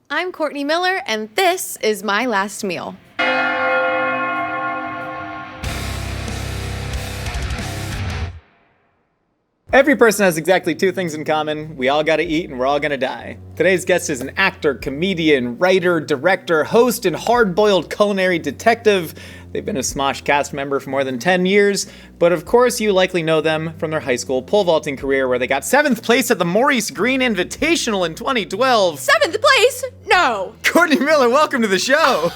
I'm Courtney Miller, and this is My Last Meal. Every person has exactly two things in common. We all gotta eat and we're all gonna die. Today's guest is an actor, comedian, writer, director, host, and hard-boiled culinary detective. They've been a Smosh cast member for more than 10 years, but of course you likely know them from their high school pole vaulting career where they got 7th place at the Maurice Green Invitational in 2012. 7th place? No. Courtney Miller, welcome to the show.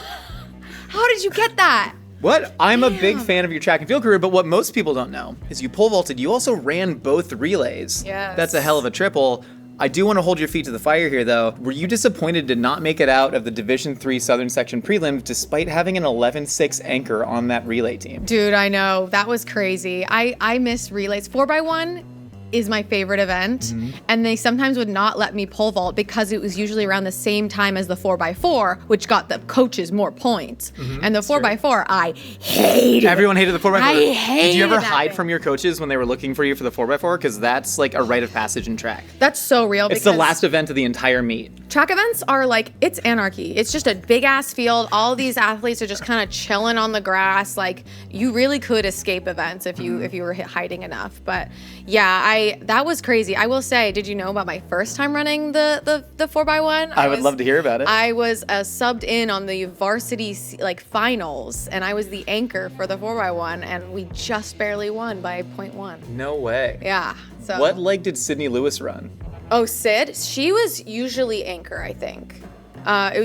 How did you get that? What? I'm a big fan of your track and field career, but what most people don't know is you pole vaulted. You also ran both relays. Yes. That's a hell of a triple. I do want to hold your feet to the fire here, though. Were you disappointed to not make it out of the Division III Southern Section prelim despite having an 11-6 anchor on that relay team? Dude, I know. That was crazy. I miss relays. 4x1 is my favorite event, and they sometimes would not let me pole vault because it was usually around the same time as the 4x4, which got the coaches more points. And the 4x4, I hated. Everyone hated the 4x4. I hated Did you ever that hide thing. from your coaches when they were looking for you for the 4x4? Because that's like a rite of passage in track. That's so real. It's the last event of the entire meet. Track events are like, it's anarchy. It's just a big ass field. All these athletes are just kind of chilling on the grass. Like, you really could escape events if you were hiding enough. But yeah, that was crazy. I will say, did you know about my first time running the 4x1? I would love to hear about it. I was subbed in on the varsity finals, and I was the anchor for the 4x1, and we just barely won by 0.1. No way. Yeah. So. What leg did Sydney Lewis run? Oh, Sid? She was usually anchor, I think.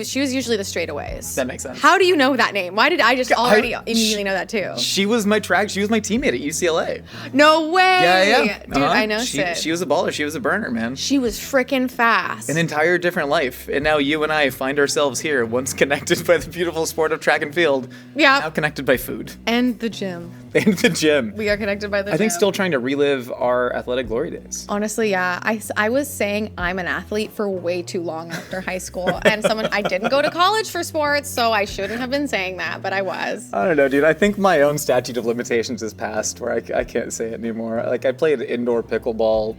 She was usually the straightaways. That makes sense. How do you know that name? Why did I just already immediately know that too? She was my teammate at UCLA. No way! Yeah. Dude, I know Sid. She was a baller. She was a burner, man. She was freaking fast. An entire different life. And now you and I find ourselves here, once connected by the beautiful sport of track and field. Yeah. Now connected by food. And the gym. And the gym. We are connected by the gym. I think still trying to relive our athletic glory days. Honestly, yeah. I was saying I'm an athlete for way too long after high school. And I didn't go to college for sports, so I shouldn't have been saying that, but I was. I don't know, dude. I think my own statute of limitations is passed where I can't say it anymore. Like, I played indoor pickleball,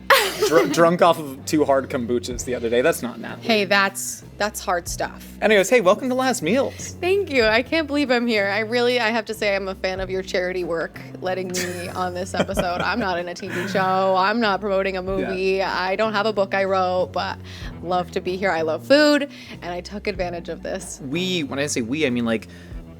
drunk off of 2 hard kombuchas the other day. That's not an athlete. Hey, that's hard stuff. Anyways, hey, welcome to Last Meals. Thank you. I can't believe I'm here. I have to say I'm a fan of your charity work, letting me on this episode. I'm not in a TV show. I'm not promoting a movie. Yeah. I don't have a book I wrote, but love to be here. I love food, and I took advantage of this. When I say we, I mean like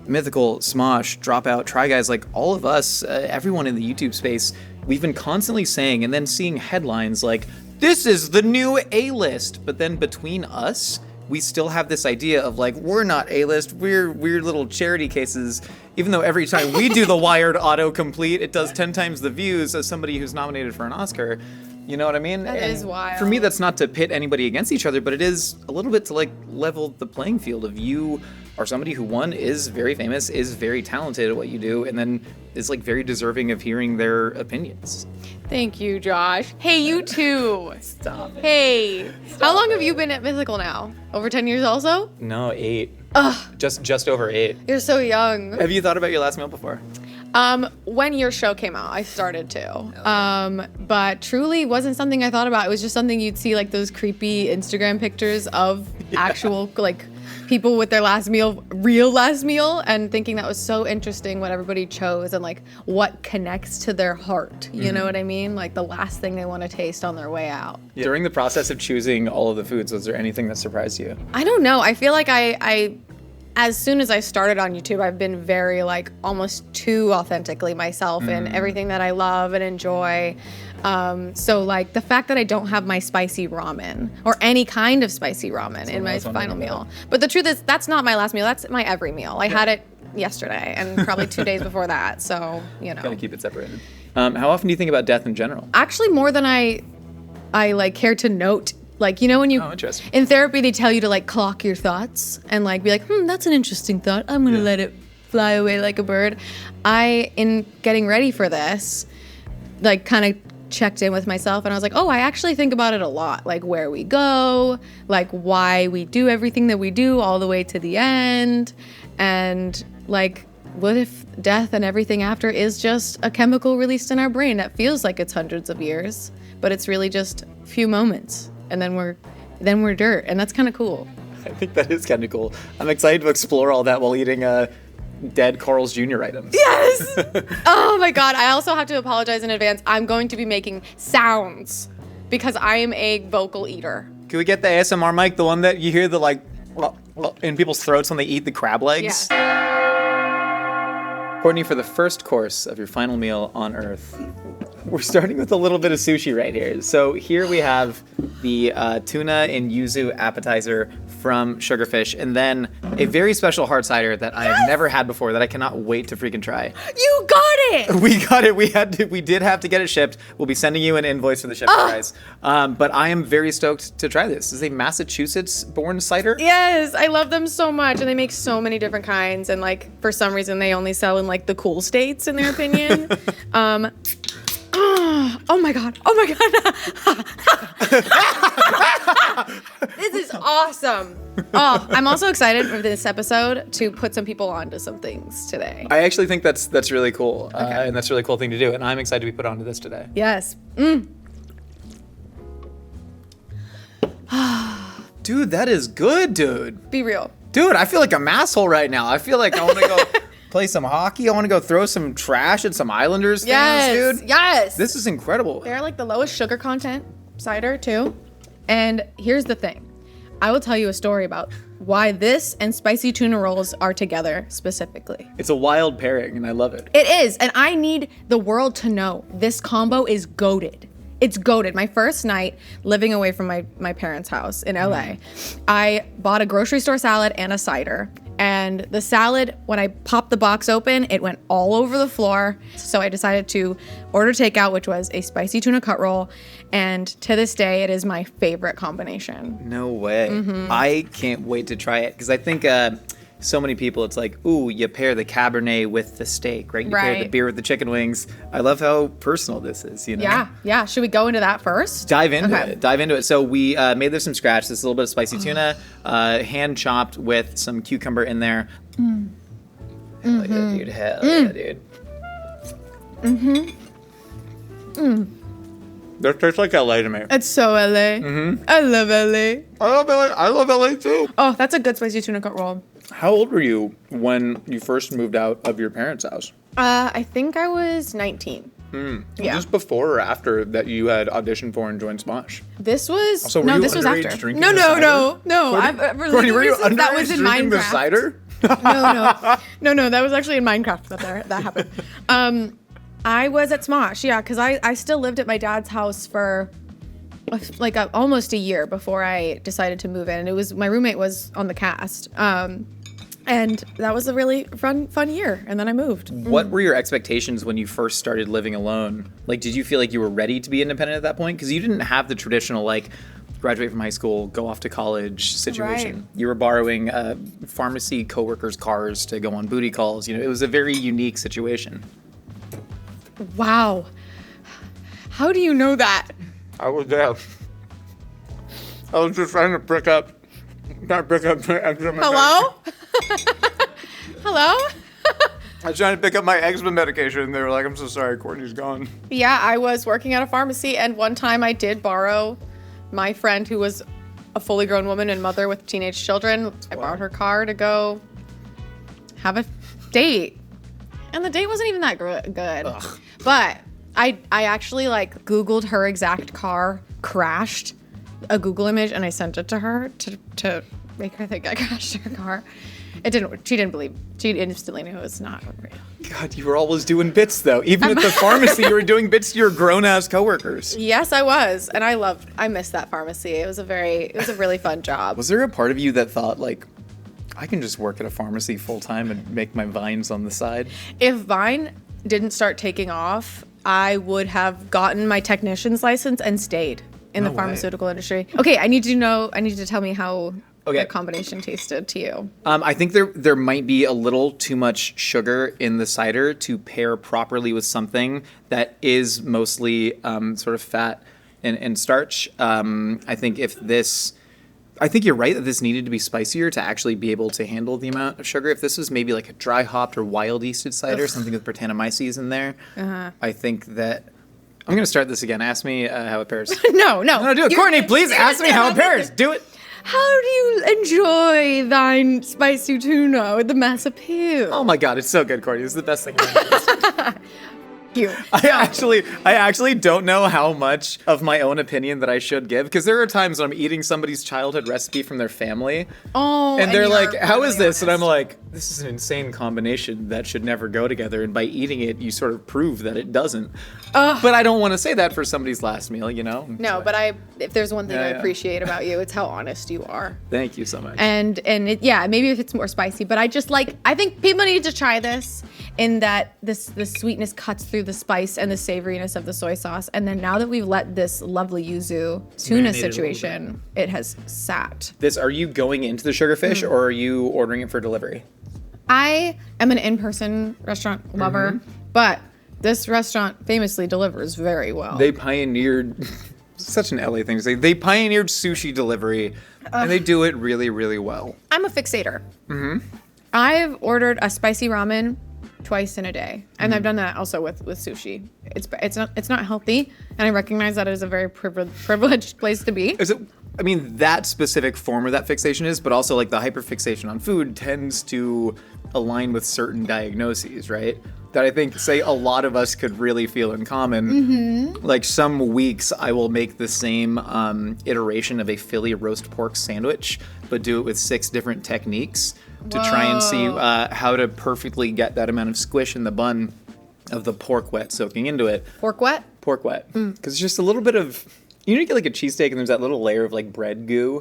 Mythical, Smosh, Dropout, Try Guys, like all of us, everyone in the YouTube space, we've been constantly saying and then seeing headlines like, this is the new A-list. But then between us, we still have this idea of like, we're not A-list, we're weird little charity cases, even though every time we do the Wired autocomplete, it does 10 times the views as somebody who's nominated for an Oscar. You know what I mean? That is wild. For me, that's not to pit anybody against each other, but it is a little bit to like level the playing field of you are somebody who, one, is very famous, is very talented at what you do, and then is like very deserving of hearing their opinions. Thank you, Josh. Hey, you too. Stop it. Hey. How long have you been at Mythical now? Over 10 years also? No, 8. Ugh. Just over 8. You're so young. Have you thought about your last meal before? When your show came out, I started to. But truly wasn't something I thought about. It was just something you'd see like those creepy Instagram pictures of actual like people with their real last meal, and thinking that was so interesting what everybody chose and like what connects to their heart. You know what I mean? Like the last thing they want to taste on their way out. Yeah. During the process of choosing all of the foods, was there anything that surprised you? I don't know. I feel like I as soon as I started on YouTube, I've been very like almost too authentically myself in everything that I love and enjoy. So like the fact that I don't have my spicy ramen or any kind of spicy ramen in my final meal. But the truth is that's not my last meal. That's my every meal. I had it yesterday and probably 2 days before that. So, you know. Gotta keep it separated. How often do you think about death in general? Actually, more than I like care to note. Like, you know, when interesting. In therapy, they tell you to like clock your thoughts and like be like, that's an interesting thought. I'm going to let it fly away like a bird. In getting ready for this, like kind of checked in with myself and I was like, oh, I actually think about it a lot. Like where we go, like why we do everything that we do all the way to the end. And like, what if death and everything after is just a chemical released in our brain that feels like it's hundreds of years, but it's really just a few moments. And then we're dirt, and that's kind of cool. I think that is kind of cool. I'm excited to explore all that while eating dead Carl's Jr. items. Yes! Oh my God. I also have to apologize in advance. I'm going to be making sounds because I am a vocal eater. Can we get the ASMR mic? The one that you hear the like in people's throats when they eat the crab legs? Yeah. Courtney, for the first course of your final meal on Earth, we're starting with a little bit of sushi right here. So here we have the tuna and yuzu appetizer from Sugarfish, and then a very special hard cider that I have never had before that I cannot wait to freaking try. You got it! We got it. We did have to get it shipped. We'll be sending you an invoice for the shipping price. But I am very stoked to try this. This is a Massachusetts-born cider. Yes, I love them so much, and they make so many different kinds, and like for some reason they only sell in like the cool states, in their opinion. Oh my God. Oh my God. This is awesome. Oh, I'm also excited for this episode to put some people onto some things today. I actually think that's really cool. And that's a really cool thing to do. And I'm excited to be put onto this today. Yes. Dude, that is good, dude. Be real. Dude, I feel like I'm asshole right now. I feel like I want to go play some hockey. I want to go throw some trash at some Islanders fans, dude. Yes. This is incredible. They're like the lowest sugar content cider too. And here's the thing. I will tell you a story about why this and spicy tuna rolls are together specifically. It's a wild pairing, and I love it. It is, and I need the world to know this combo is goated. It's goated. My first night living away from my parents' house in LA, I bought a grocery store salad and a cider. And the salad, when I popped the box open, it went all over the floor. So I decided to order takeout, which was a spicy tuna cut roll. And to this day, it is my favorite combination. No way. I can't wait to try it because I think so many people, it's like, ooh, you pair the Cabernet with the steak, right? You pair the beer with the chicken wings. I love how personal this is, you know? Yeah. Should we go into that first? Dive into it. So we made this from scratch. This is a little bit of spicy tuna, hand chopped with some cucumber in there. Hell yeah, dude. Hell yeah, dude. That tastes like LA to me. It's so LA. I love LA. I love LA too. Oh, that's a good spicy tuna cut roll. How old were you when you first moved out of your parents' house? I think I was 19. Yeah. Just before or after that you had auditioned for and joined Smosh? This was Also, were no. you This was underage after. drinking No. the cider? Courtney, were you underage that was in drinking Minecraft. the cider? No. That was actually in Minecraft that happened. I was at Smosh, because I still lived at my dad's house for like almost a year before I decided to move in. And it was my roommate was on the cast. And that was a really fun year. And then I moved. What were your expectations when you first started living alone? Like, did you feel like you were ready to be independent at that point? Because you didn't have the traditional, like, graduate from high school, go off to college situation. Right. You were borrowing pharmacy coworkers' cars to go on booty calls. You know, it was a very unique situation. Wow. How do you know that? I was there. I was just trying to pick up my eczema. Hello? Hello? I was trying to pick up my eczema medication, and they were like, I'm so sorry, Courtney's gone. Yeah, I was working at a pharmacy, and one time I did borrow my friend who was a fully grown woman and mother with teenage children. I borrowed her car to go have a date. And the date wasn't even that good. Ugh. But I actually like Googled her exact car crashed, a Google image, and I sent it to her to make her think I crashed her car. She didn't believe. She instantly knew it was not real. God, you were always doing bits though. Even at the pharmacy, you were doing bits to your grown-ass coworkers. Yes, I was. And I missed that pharmacy. It was a really fun job. Was there a part of you that thought, like, I can just work at a pharmacy full-time and make my vines on the side? If Vine didn't start taking off, I would have gotten my technician's license and stayed in the pharmaceutical industry. Okay, I need to tell me how the combination tasted to you. I think there might be a little too much sugar in the cider to pair properly with something that is mostly sort of fat and starch. I think you're right that this needed to be spicier to actually be able to handle the amount of sugar. If this was maybe like a dry hopped or wild yeasted cider, something with Brettanomyces in there, I think that I'm going to start this again. Ask me how it pairs. No, do it. Courtney, please ask me how it pairs. Do it. How do you enjoy thine spicy tuna with the massive peel? Oh my god, it's so good, Courtney. This is the best thing ever. You. I actually don't know how much of my own opinion that I should give, because there are times when I'm eating somebody's childhood recipe from their family, and they're like, "How is this?" And I'm like, "This is an insane combination that should never go together." And by eating it, you sort of prove that it doesn't. But I don't want to say that for somebody's last meal, you know? No, but if there's one thing I Yeah. appreciate about you, it's how honest you are. Thank you so much. And maybe if it's more spicy, but I think people need to try this in that the sweetness cuts through the spice and the savoriness of the soy sauce. And then now that we've let this lovely yuzu tuna situation, it has sat. Are you going into the Sugarfish or are you ordering it for delivery? I am an in-person restaurant lover, but this restaurant famously delivers very well. They pioneered such an LA thing to say. They pioneered sushi delivery, and they do it really, really well. I'm a fixator. I've ordered a spicy ramen twice in a day, and I've done that also with sushi. It's not healthy, and I recognize that it is a very privileged place to be. Is it? I mean, that specific form of that fixation is, but also like the hyperfixation on food tends to align with certain diagnoses, right? That I think, say, a lot of us could really feel in common. Like some weeks I will make the same iteration of a Philly roast pork sandwich, but do it with 6 different techniques to try and see how to perfectly get that amount of squish in the bun of the pork wet soaking into it. Pork wet? Pork wet. Because it's just a little bit of... You know, you get like a cheesesteak and there's that little layer of like bread goo.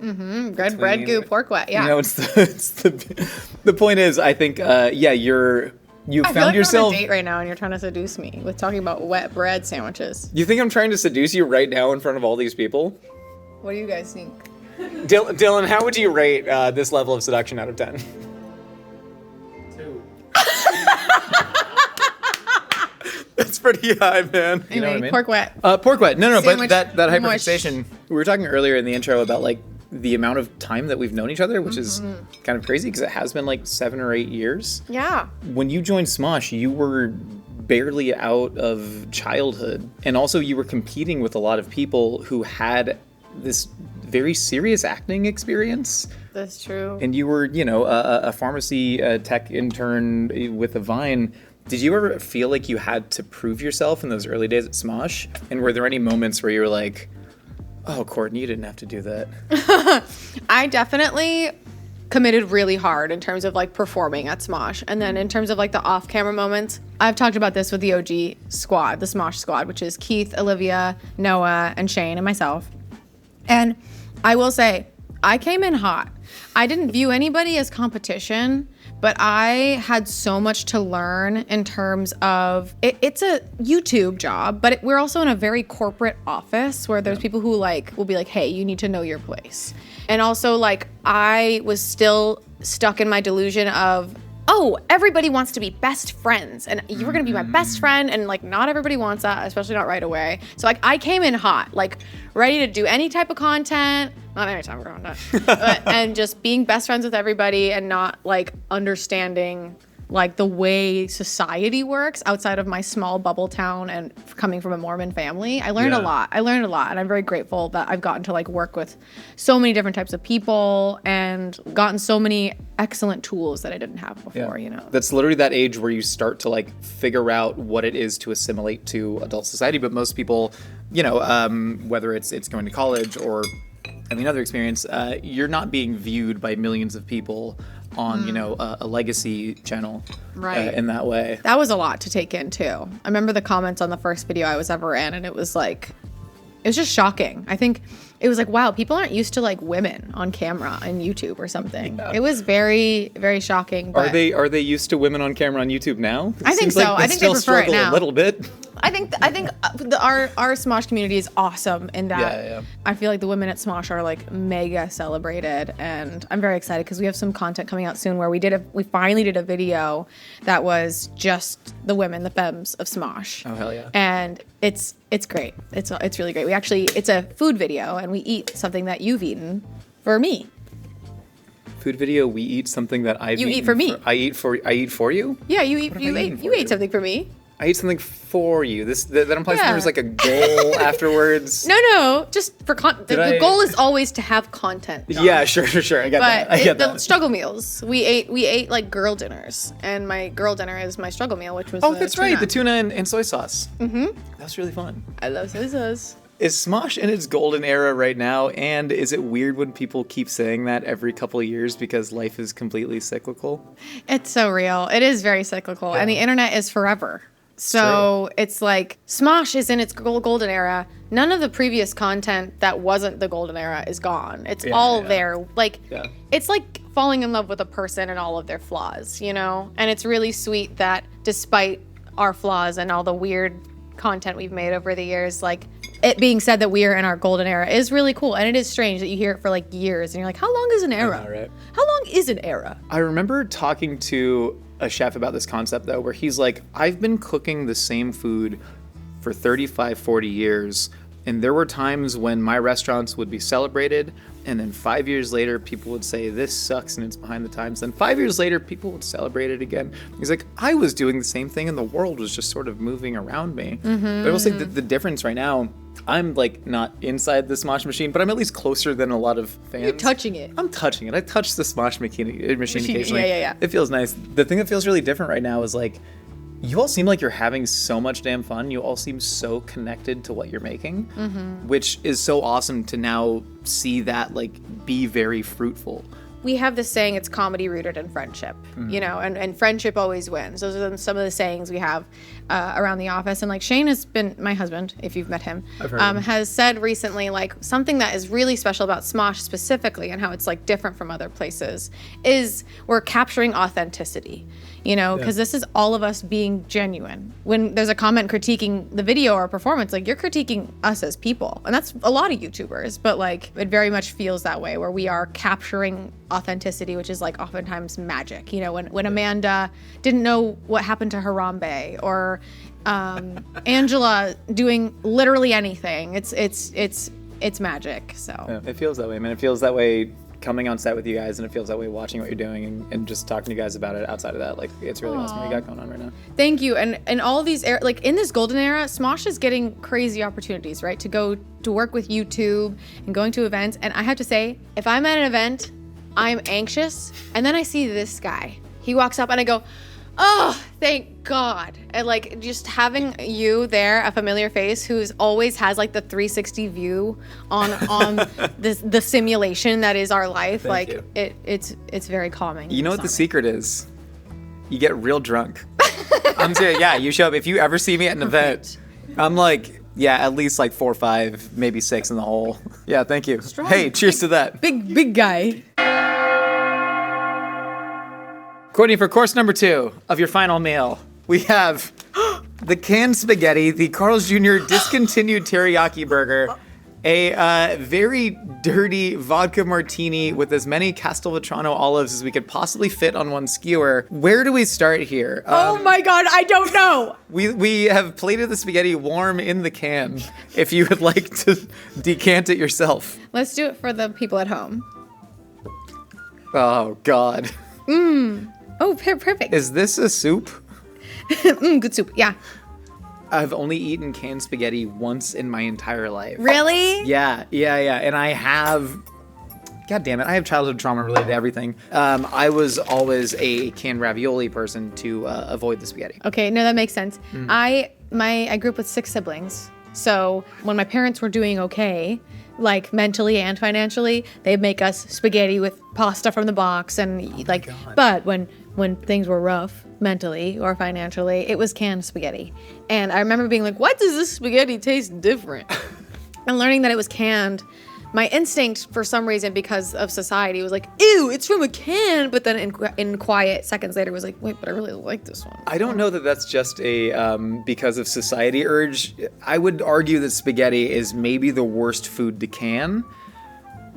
Bread goo, pork wet, yeah. You know, the point is, I think, you I feel found like yourself. we're on a date right now, and you're trying to seduce me with talking about wet bread sandwiches. You think I'm trying to seduce you right now in front of all these people? What do you guys think? Dylan, how would you rate this level of seduction out of 10? 2. That's pretty high, man. Anyway, You know what I mean? pork wet. Pork wet. No, but Sandwich that mush. hyperfixation. We were talking earlier in the intro about like the amount of time that we've known each other, which is kind of crazy because it has been like 7 or 8 years. Yeah. When you joined Smosh, you were barely out of childhood, and also you were competing with a lot of people who had this very serious acting experience. That's true. And you were, you know, a pharmacy tech intern with a Vine. Did you ever feel like you had to prove yourself in those early days at Smosh? And were there any moments where you were like, oh, Courtney, you didn't have to do that? I definitely committed really hard in terms of like performing at Smosh. And then in terms of like the off-camera moments, I've talked about this with the OG squad, the Smosh squad, which is Keith, Olivia, Noah, and Shane, and myself. And I will say, I came in hot. I didn't view anybody as competition, but I had so much to learn in terms of it's a YouTube job, but we're also in a very corporate office where there's people who like will be like, hey, you need to know your place. And also like I was still stuck in my delusion of, oh, everybody wants to be best friends and you were gonna be my best friend, and like not everybody wants that, especially not right away. So like I came in hot, like ready to do any type of content, not any type of content, and just being best friends with everybody and not like understanding like the way society works outside of my small bubble town and coming from a Mormon family. I learned a lot. And I'm very grateful that I've gotten to like work with so many different types of people and gotten so many excellent tools that I didn't have before, you know. That's literally that age where you start to like figure out what it is to assimilate to adult society. But most people, you know, whether it's going to college or any other experience, you're not being viewed by millions of people on, you know, a legacy channel, Right. In that way. That was a lot to take in too. I remember the comments on the first video I was ever in, and it was just shocking. I think it was like, wow, people aren't used to like women on camera on YouTube or something. Yeah. It was very, very shocking. But Are they used to women on camera on YouTube now? I think so. I think they prefer it now. A little bit. I think our Smosh community is awesome in that. Yeah. I feel like the women at Smosh are like mega celebrated, and I'm very excited because we have some content coming out soon where we finally did a video that was just the women, the femmes of Smosh. Oh hell yeah! And it's great. It's really great. It's a food video, and we eat something that you've eaten for me. Food video. We eat something that I've You eaten eat for me. I eat for you. Yeah, you ate something for me. I ate something for you. That implies Yeah. there was like a goal afterwards. No, just for the goal is always to have content. John. Yeah, sure. I get that. I get the that. struggle meals, we ate like girl dinners, and my girl dinner is my struggle meal, which was That's right, the tuna and soy sauce. Mm-hmm. That's really fun. I love soy sauce. Is Smosh in its golden era right now? And is it weird when people keep saying that every couple of years because life is completely cyclical? It's so real. It is very cyclical, and the internet is forever. So it's like Smosh is in its golden era. None of the previous content that wasn't the golden era is gone. It's all there. Like it's like falling in love with a person and all of their flaws, you know? And it's really sweet that despite our flaws and all the weird content we've made over the years, like it being said that we are in our golden era is really cool. And it is strange that you hear it for like years and you're like, how long is an era? know, right? How long is an era? I remember talking to a chef about this concept though, where he's like, I've been cooking the same food for 35, 40 years. And there were times when my restaurants would be celebrated. And then 5 years later, people would say, this sucks and it's behind the times. Then 5 years later, people would celebrate it again. He's like, I was doing the same thing and the world was just sort of moving around me. Mm-hmm. But I will say the difference right now, I'm like not inside the Smosh machine, but I'm at least closer than a lot of fans. You're touching it. I'm touching it. I touch the Smosh machine occasionally. Yeah. It feels nice. The thing that feels really different right now is like, you all seem like you're having so much damn fun. You all seem so connected to what you're making, which is so awesome to now see that like be very fruitful. We have this saying, it's comedy rooted in friendship, you know, and friendship always wins. Those are some of the sayings we have around the office. And like Shane has been, my husband, if you've met him, I've heard him. has said recently, like something that is really special about Smosh specifically and how it's like different from other places is we're capturing authenticity, you know, because this is all of us being genuine. When there's a comment critiquing the video or performance, like you're critiquing us as people. And that's a lot of YouTubers, but like it very much feels that way where we are capturing authenticity, which is like oftentimes magic. You know, when Amanda didn't know what happened to Harambe, or Angela doing literally anything, it's magic. So Yeah, it feels that way, man. It feels that way coming on set with you guys, and it feels that way watching what you're doing and just talking to you guys about it outside of that. Like, it's really awesome what you got going on right now. thank you. And all of these like in this golden era, Smosh is getting crazy opportunities, right? To go to work with YouTube and going to events. And I have to say, if I'm at an event, I'm anxious, and then I see this guy. He walks up and I go, oh, thank God. And like just having you there, a familiar face who's always has like the 360 view on the simulation that is our life. Thank like you. it's very calming. You know what the It's secret is? You get real drunk. I'm serious. Yeah, you show up. If you ever see me at an event, I'm like, yeah, at least like 4 or 5, maybe 6 in the hole. Yeah, thank you. Strong. Hey, cheers to that. big guy. Courtney, for course number 2 of your final meal, we have the canned spaghetti, the Carl's Jr. discontinued teriyaki burger, a very dirty vodka martini with as many Castelvetrano olives as we could possibly fit on one skewer. Where do we start here? Oh my God, I don't know. We have plated the spaghetti warm in the can, if you would like to decant it yourself. Let's do it for the people at home. Oh, God. Oh, perfect. Is this a soup? Good soup. Yeah. I've only eaten canned spaghetti once in my entire life. Really? Yeah. And I have, God damn it, I have childhood trauma related to everything. I was always a canned ravioli person to avoid the spaghetti. Okay, no, that makes sense. I grew up with 6 siblings. So when my parents were doing okay, like mentally and financially, they'd make us spaghetti with pasta from the box and like, but when things were rough mentally or financially, it was canned spaghetti. And I remember being like, why does this spaghetti taste different? And learning that it was canned, my instinct for some reason because of society was like, ew, it's from a can. But then in quiet seconds later was like, wait, but I really like this one. I don't know that that's just a because of society urge. I would argue that spaghetti is maybe the worst food to can.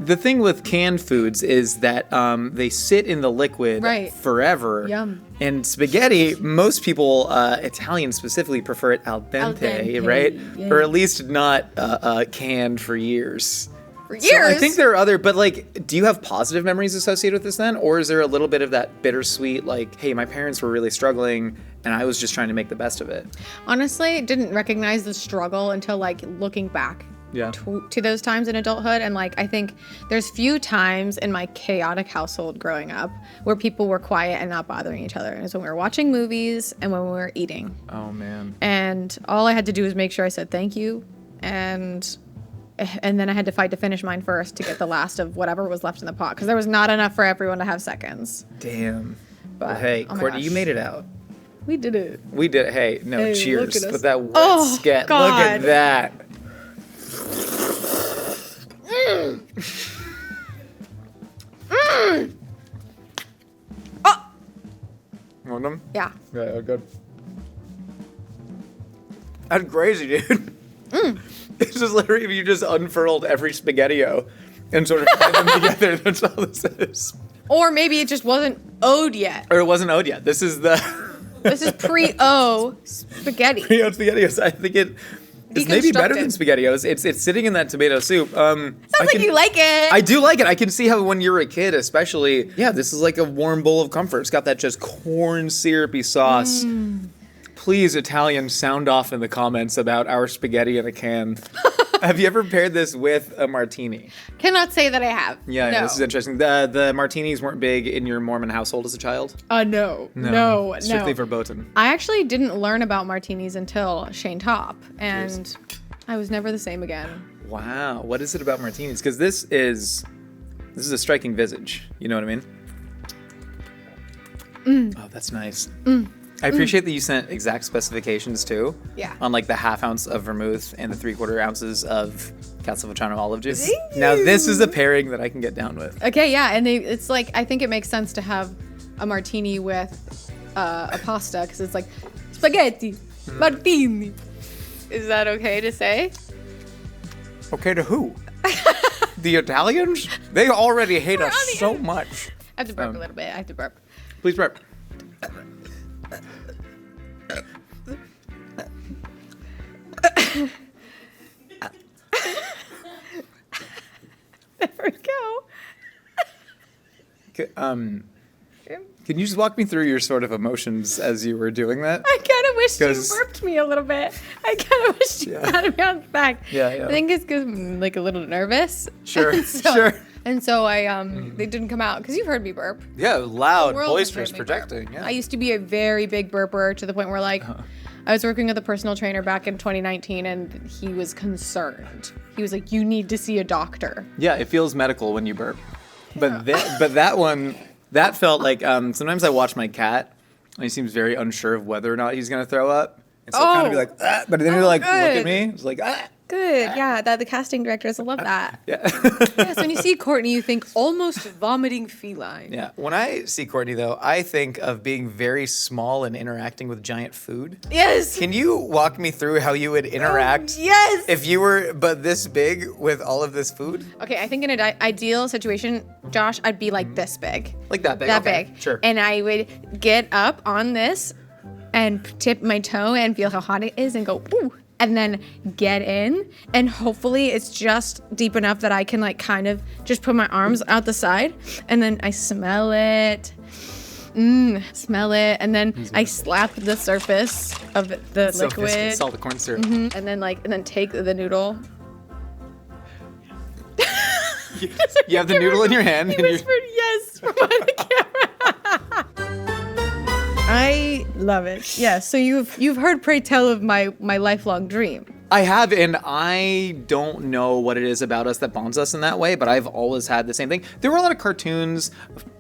The thing with canned foods is that they sit in the liquid forever. Yum. And spaghetti, most people, Italians specifically, prefer it al dente, right? Yeah. Or at least not canned for years. for years. So I think there are other, but like, do you have positive memories associated with this then? Or is there a little bit of that bittersweet, like, hey, my parents were really struggling and I was just trying to make the best of it? Honestly, didn't recognize the struggle until like looking back to those times in adulthood. And like, I think there's few times in my chaotic household growing up where people were quiet and not bothering each other. And it's when we were watching movies and when we were eating. Oh man. And all I had to do was make sure I said thank you. And then I had to fight to finish mine first to get the last of whatever was left in the pot. Because there was not enough for everyone to have seconds. Damn. But, Well, hey, oh my Courtney, gosh. you made it out. We did it. We did. Hey, no, Hey, cheers. look at us. But that wet Oh, scat. God. Look at that. Oh! Want them? Yeah. Yeah, good. That's crazy, dude. This is literally if you just unfurled every SpaghettiO and sort of tied them together. That's all this is. Or maybe it just wasn't owed yet. Or it wasn't owed yet. This is the This is pre-O spaghetti. pre-owned SpaghettiOs. I think it's maybe better than SpaghettiOs. It's sitting in that tomato soup. Sounds like you like it. I do like it. I can see how when you're a kid, especially, yeah, this is like a warm bowl of comfort. It's got that just corn syrupy sauce. Please, Italians, sound off in the comments about our spaghetti in a can. Have you ever paired this with a martini? Cannot say that I have. Yeah, No. this is interesting. The martinis weren't big in your Mormon household as a child? No. Strictly verboten. I actually didn't learn about martinis until Shane Top, and I was never the same again. Wow. What is it about martinis? Because this is a striking visage. You know what I mean? Oh, that's nice. I appreciate that you sent exact specifications too. Yeah. On like the ½ ounce of vermouth and the 3/4 ounces of Castelvetrano olive juice. Thank Now you. this is a pairing that I can get down with. Okay, yeah, and it's like, I think it makes sense to have a martini with a pasta, because it's like spaghetti, martini. Is that okay to say? Okay, to who? The Italians? They already hate us on the so air. much. I have to burp a little bit. I have to burp. Please burp. There we go. Can you just walk me through your sort of emotions as you were doing that? I kind of wish you 'Cause- burped me a little bit. I kind of wish you patted me on the back. Yeah. I think it's because I'm like a little nervous. Sure, And so, sure. And so they didn't come out, because you've heard me burp. Yeah, loud, The world has boisterous, heard me burp. projecting. Yeah. I used to be a very big burper, to the point where like I was working with a personal trainer back in 2019, and he was concerned. He was like, "You need to see a doctor." Yeah, it feels medical when you burp. But that one, that felt like sometimes I watch my cat and he seems very unsure of whether or not he's gonna throw up. And so kind of be like, ah, but then he'll like look at good. me. It's like, ah. Good, yeah. That the casting directors love that. Yeah. Yes, when you see Courtney, you think almost vomiting feline. Yeah. When I see Courtney though, I think of being very small and interacting with giant food. Yes. Can you walk me through how you would interact Yes. if you were but this big with all of this food? Okay, I think in an ideal situation, Josh, I'd be like this big. Like that big? That Okay, big. sure. And I would get up on this and tip my toe and feel how hot it is and go, ooh. And then get in, and hopefully it's just deep enough that I can like kind of just put my arms out the side, and then I smell it. Smell it, and then I slap the surface of the So liquid, viscous, all the corn syrup. and then take the noodle. You have the noodle in your hand. He and you're- whispered yes from behind the camera. I love it. Yeah. So you've heard Pray Tell of my lifelong dream. I have, and I don't know what it is about us that bonds us in that way, but I've always had the same thing. There were a lot of cartoons,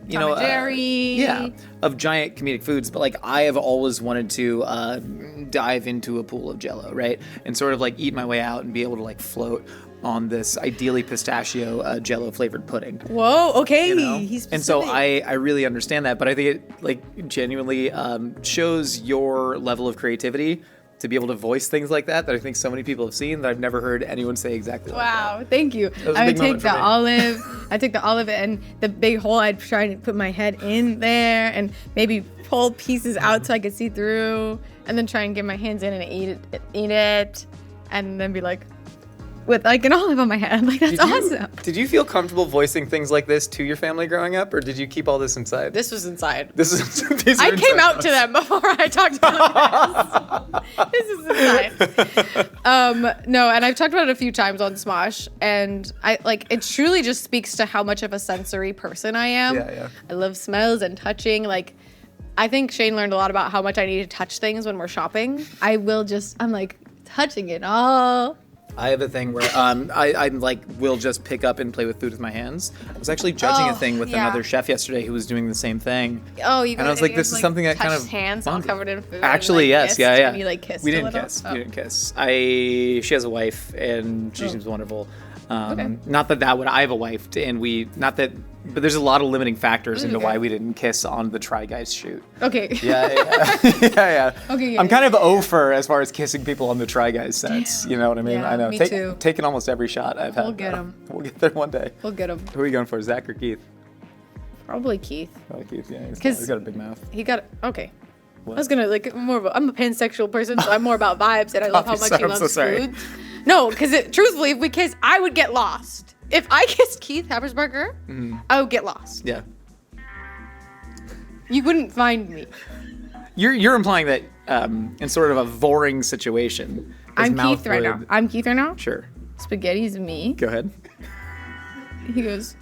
you know, Tom and Jerry. yeah, of giant comedic foods, but like I have always wanted to dive into a pool of Jell-O, right, and sort of like eat my way out and be able to like float on this ideally pistachio Jell-O flavored pudding. Whoa. Okay. You know? He's And so specific. I really understand that, but I think it like genuinely shows your level of creativity to be able to voice things like that I think so many people have seen that I've never heard anyone say exactly like that. Wow, thank you. was a I would big take moment the for me. olive. I take the olive and the big hole. I'd try to put my head in there and maybe pull pieces out so I could see through, and then try and get my hands in and eat it, and then be like, with like an olive on my head. Like, that's awesome. Did you feel comfortable voicing things like this to your family growing up, or did you keep all this inside? This was inside. I came out to them before I talked about this. This is inside. No, and I've talked about it a few times on Smosh, and I like it truly just speaks to how much of a sensory person I am. Yeah. I love smells and touching. Like, I think Shane learned a lot about how much I need to touch things when we're shopping. I'm like touching it all. I have a thing where I like will just pick up and play with food with my hands. I was actually judging a thing with another chef yesterday who was doing the same thing. Oh, you and I was like, this is something that kind of hands all covered in food. Actually, and, yes, yeah. You like kissed. We didn't kiss. Oh. We didn't kiss. She has a wife and she seems wonderful. Not that I have a wife but there's a lot of limiting factors into why we didn't kiss on the Try Guys shoot. Okay. Yeah. Okay. I'm kind of over as far as kissing people on the Try Guys sets. You know what I mean? Yeah, I know. me too. Taking almost every shot I've had. We'll get 'em. We'll get there one day. We'll get him. Who are you going for, Zach or Keith? Probably Keith. Oh, Keith, yeah. He's 'Cause got a big mouth. Okay. What? I was gonna I'm a pansexual person, so I'm more about vibes, and I love how much he I'm loves so sorry. food. No, because truthfully, if we kiss, I would get lost. If I kissed Keith Habersberger, I would get lost. Yeah. You wouldn't find me. You're implying that in sort of a voring situation. I'm Keith right now. I'm Keith right now. Sure. Spaghetti's me. Go ahead. He goes,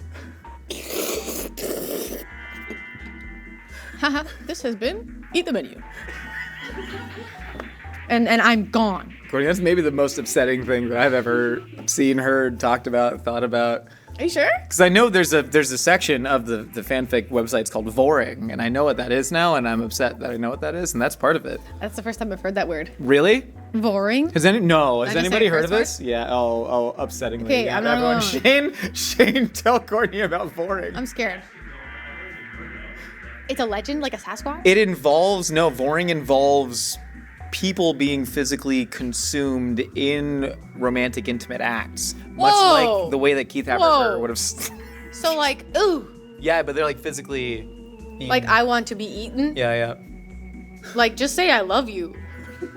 haha, this has been Eat the Menu. And I'm gone. Courtney, that's maybe the most upsetting thing that I've ever seen, heard, talked about, thought about. Are you sure? Because I know there's a section of the fanfic websites called voring, and I know what that is now, and I'm upset that I know what that is, and that's part of it. That's the first time I've heard that word. Really? Voring? Has anybody heard of this? word? Yeah. Oh, upsettingly. Okay, yeah. I'm not Everyone, Shane, tell Courtney about voring. I'm scared. It's a legend, like a Sasquatch? Voring involves people being physically consumed in romantic, intimate acts. Much Whoa. like the way that Keith Haberberger would have. So like, ooh. Yeah, but they're like physically eaten. Like, I want to be eaten? Yeah. Like, just say I love you.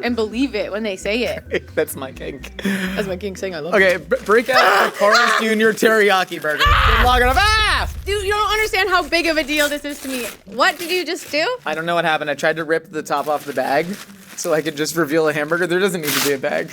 And believe it when they say it. That's my kink. That's my king saying I love you. Okay, break out the Carl's Jr. teriyaki burger. Good long enough. Dude, you don't understand how big of a deal this is to me. What did you just do? I don't know what happened. I tried to rip the top off the bag so I could just reveal a hamburger. There doesn't need to be a bag.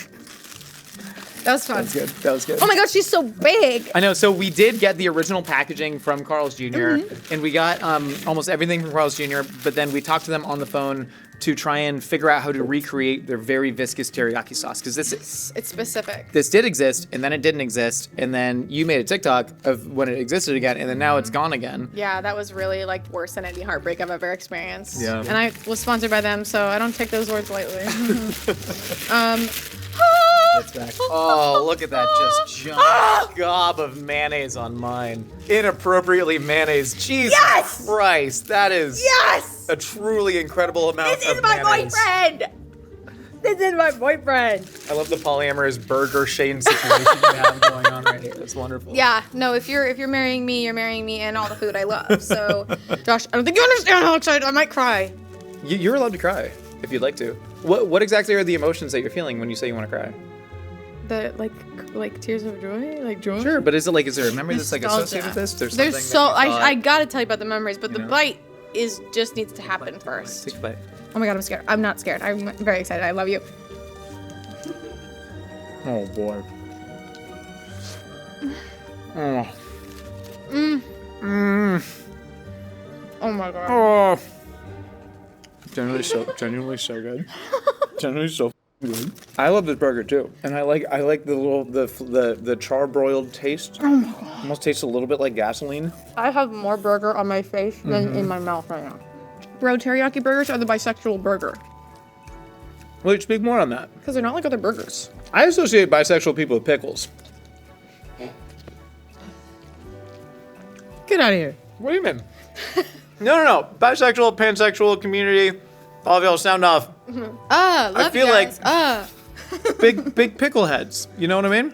That was fun. That was good. Oh my gosh, she's so big. I know. So we did get the original packaging from Carl's Jr. And we got almost everything from Carl's Jr. But then we talked to them on the phone to try and figure out how to recreate their very viscous teriyaki sauce, because It's specific. this did exist, and then it didn't exist, and then you made a TikTok of when it existed again, and then now it's gone again. Yeah, that was really like worse than any heartbreak I've ever experienced. Yeah. And I was sponsored by them, so I don't take those words lightly. That's back. Oh, look at that just giant gob of mayonnaise on mine. Inappropriately mayonnaise. Jesus Yes! Christ, that is Yes! a truly incredible amount This of is my mayonnaise. boyfriend! This is my boyfriend! I love the polyamorous burger Shane situation you have going on right here. It's wonderful. Yeah, no, if you're marrying me, you're marrying me and all the food I love. So, Josh, I don't think you understand how excited I might cry. You're allowed to cry if you'd like to. What exactly are the emotions that you're feeling when you say you want to cry? The like tears of joy, like joy. Sure, but is there a memory that's like Nostalgia. associated with this? There's something so that you thought- I gotta tell you about the memories, but You the know? bite just needs to happen first. Take a bite. Oh my god, I'm scared. I'm not scared. I'm very excited. I love you. Oh boy. Oh. Oh my god. Oh. Genuinely so good. Genuinely so good. I love this burger too, and I like the little the charbroiled taste. Oh my god. Almost tastes a little bit like gasoline. I have more burger on my face than in my mouth right now. Bro, teriyaki burgers are the bisexual burger. Wait, speak more on that. Because they're not like other burgers. I associate bisexual people with pickles. Get out of here. What do you mean? No. Bisexual, pansexual community. All of y'all sound off. Love feel you guys. big pickle heads. You know what I mean?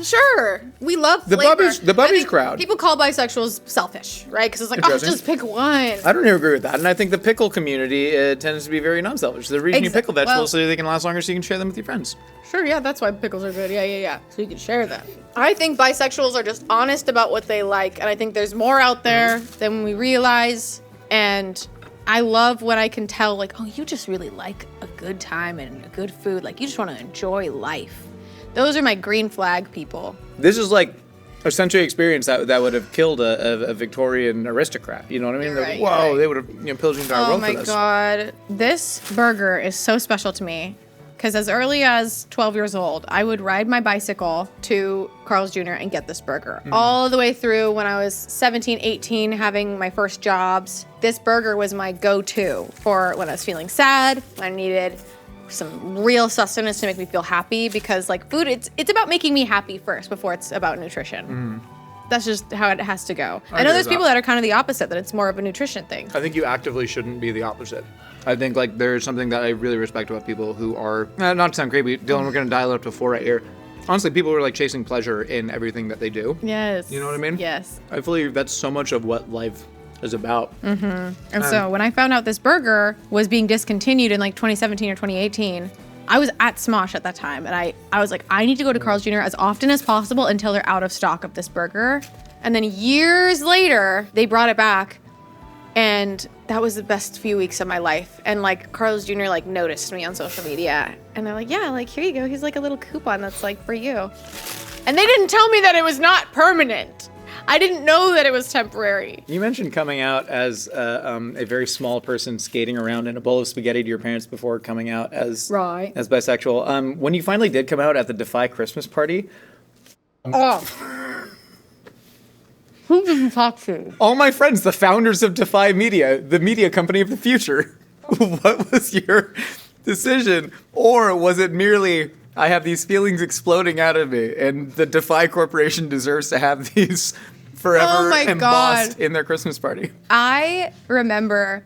Sure, we love The flavor. Bubbies- the Bubbies I think crowd. People call bisexuals selfish, right? Because it's like, oh, Interesting. just pick one. I don't agree with that, and I think the pickle community tends to be very non-selfish. The reason you pickle vegetables so they can last longer, so you can share them with your friends. Sure, yeah, that's why pickles are good. Yeah. So you can share them. I think bisexuals are just honest about what they like, and I think there's more out there than we realize. And I love when I can tell, like, oh, you just really like a good time and a good food. Like, you just want to enjoy life. Those are my green flag people. This is like a sensory experience that would have killed a Victorian aristocrat. You know what I mean? You're right, Whoa, you're right. they would have pillaged the entire Oh world my for this. God. This burger is so special to me because as early as 12 years old, I would ride my bicycle to Carl's Jr. and get this burger. All the way through when I was 17, 18, having my first jobs. This burger was my go-to for when I was feeling sad, when I needed some real sustenance to make me feel happy, because like food, it's about making me happy first before it's about nutrition. That's just how it has to go. I know agree there's with people that. that are kind of the opposite, that it's more of a nutrition thing. I think you actively shouldn't be the opposite. I think like there's something that I really respect about people who are, not to sound creepy, Dylan, we're going to dial it up to 4 right here. Honestly, people who are like chasing pleasure in everything that they do. Yes. You know what I mean? Yes. I feel like that's so much of what life is about. And so when I found out this burger was being discontinued in like 2017 or 2018, I was at Smosh at that time, and I was like, I need to go to Carl's Jr. as often as possible until they're out of stock of this burger. And then years later, they brought it back, and that was the best few weeks of my life. And like Carl's Jr. like noticed me on social media, and they're like, yeah, like here you go. Here's like a little coupon that's like for you. And they didn't tell me that it was not permanent. I didn't know that it was temporary. You mentioned coming out as a very small person skating around in a bowl of spaghetti to your parents before coming out as Right. as bisexual. When you finally did come out at the Defy Christmas party, Oh. Who did you talk to? all my friends, the founders of Defy Media, the media company of the future, what was your decision? Or was it merely, I have these feelings exploding out of me, and the Defy Corporation deserves to have these forever Oh my embossed God. in their Christmas party? I remember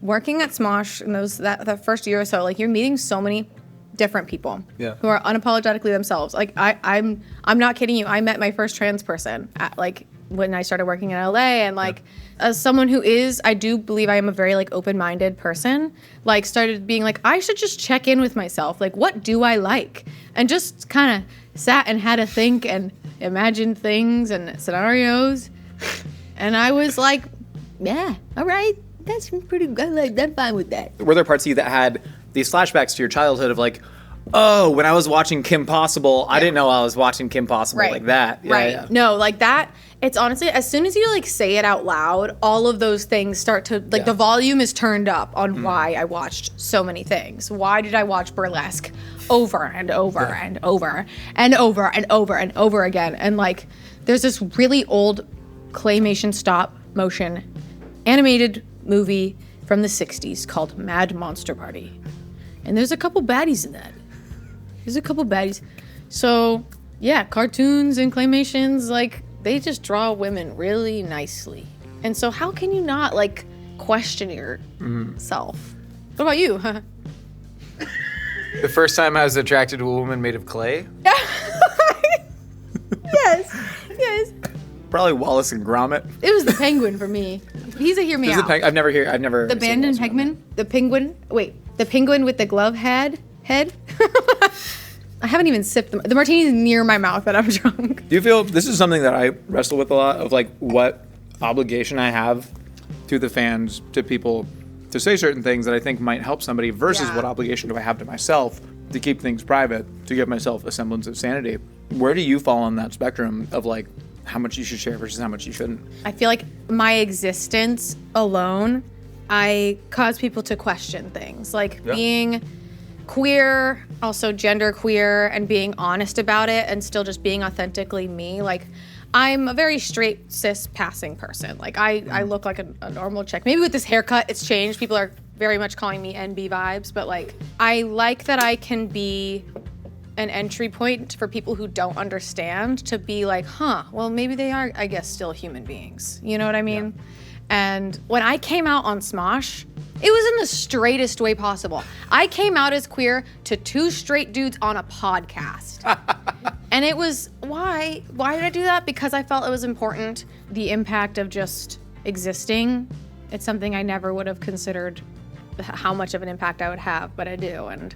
working at Smosh in that first year or so. Like, you're meeting so many different people who are unapologetically themselves. Like, I'm not kidding you. I met my first trans person at, like, when I started working in LA, and like as someone who is, I do believe I am a very like open-minded person, like started being like, I should just check in with myself. Like, what do I like? And just kind of sat and had to think and imagine things and scenarios. And I was like, yeah, all right, that's pretty good. Like, I'm fine with that. Were there parts of you that had these flashbacks to your childhood of like, oh, when I was watching Kim Possible, I didn't know I was watching Kim Possible like that. Yeah, right. yeah. No, like that. It's honestly, as soon as you like say it out loud, all of those things start to like, the volume is turned up on why I watched so many things. Why did I watch burlesque over and over and over and over and over and over again? And like, there's this really old claymation stop motion animated movie from the 60s called Mad Monster Party. And there's a couple baddies in that. So, yeah, cartoons and claymations, like, they just draw women really nicely. And so how can you not, like, question yourself? What about you? The first time I was attracted to a woman made of clay. Yes. Probably Wallace and Gromit. It was the penguin for me. He's a hear me Is out. it I've never. The seen abandoned Wallace and Gromit. penguin? The penguin? Wait, the penguin with the glove head? I haven't even sipped the martini's near my mouth, but I'm drunk. Do you feel this is something that I wrestle with a lot of, like, what obligation I have to the fans, to people, to say certain things that I think might help somebody versus Yeah. what obligation do I have to myself to keep things private, to give myself a semblance of sanity? Where do you fall on that spectrum of like how much you should share versus how much you shouldn't? I feel like my existence alone, I cause people to question things. Like being queer, also gender queer, and being honest about it and still just being authentically me. Like, I'm a very straight, cis passing person. Like, I look like a normal chick. Maybe with this haircut, it's changed. People are very much calling me NB vibes, but like, I like that I can be an entry point for people who don't understand, to be like, well, maybe they are, I guess, still human beings. You know what I mean? Yeah. And when I came out on Smosh, it was in the straightest way possible. I came out as queer to 2 straight dudes on a podcast. And it was, why did I do that? Because I felt it was important. The impact of just existing, it's something I never would have considered how much of an impact I would have, but I do. And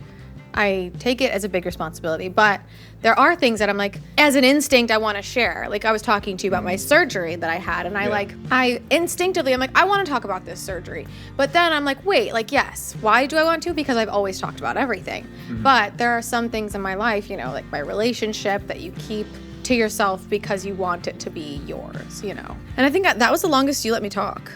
I take it as a big responsibility, but there are things that I'm like, as an instinct, I want to share. Like I was talking to you about my surgery that I had, and I instinctively, I'm like, I want to talk about this surgery. But then I'm like, wait, like, yes, why do I want to? Because I've always talked about everything. But there are some things in my life, like my relationship that you keep to yourself because you want it to be yours, And I think that was the longest you let me talk.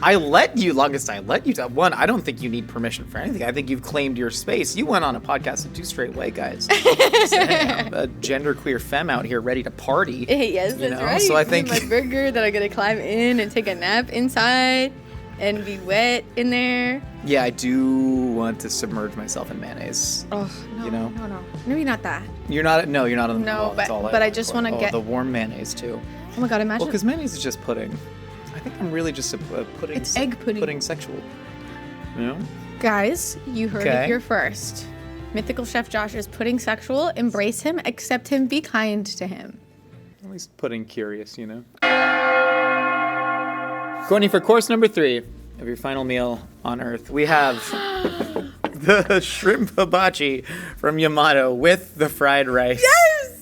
I let you talk. One, I don't think you need permission for anything. I think you've claimed your space. You went on a podcast with 2 straight white guys. Saying, a genderqueer femme out here ready to party. Yes, that's right. So I think my burger that I'm gonna climb in and take a nap inside and be wet in there. Yeah, I do want to submerge myself in mayonnaise. Oh no, no, maybe not that. You're not on the No, but I just want to get the warm mayonnaise too. Oh my god, imagine. Well, because mayonnaise is just pudding. I think I'm really just a pudding. It's egg pudding. Pudding sexual. Guys, you heard it here first. Mythical Chef Josh is pudding sexual. Embrace him, accept him, be kind to him. At least pudding curious, Courtney, for course number 3 of your final meal on Earth, we have the shrimp hibachi from Yamato with the fried rice. Yes!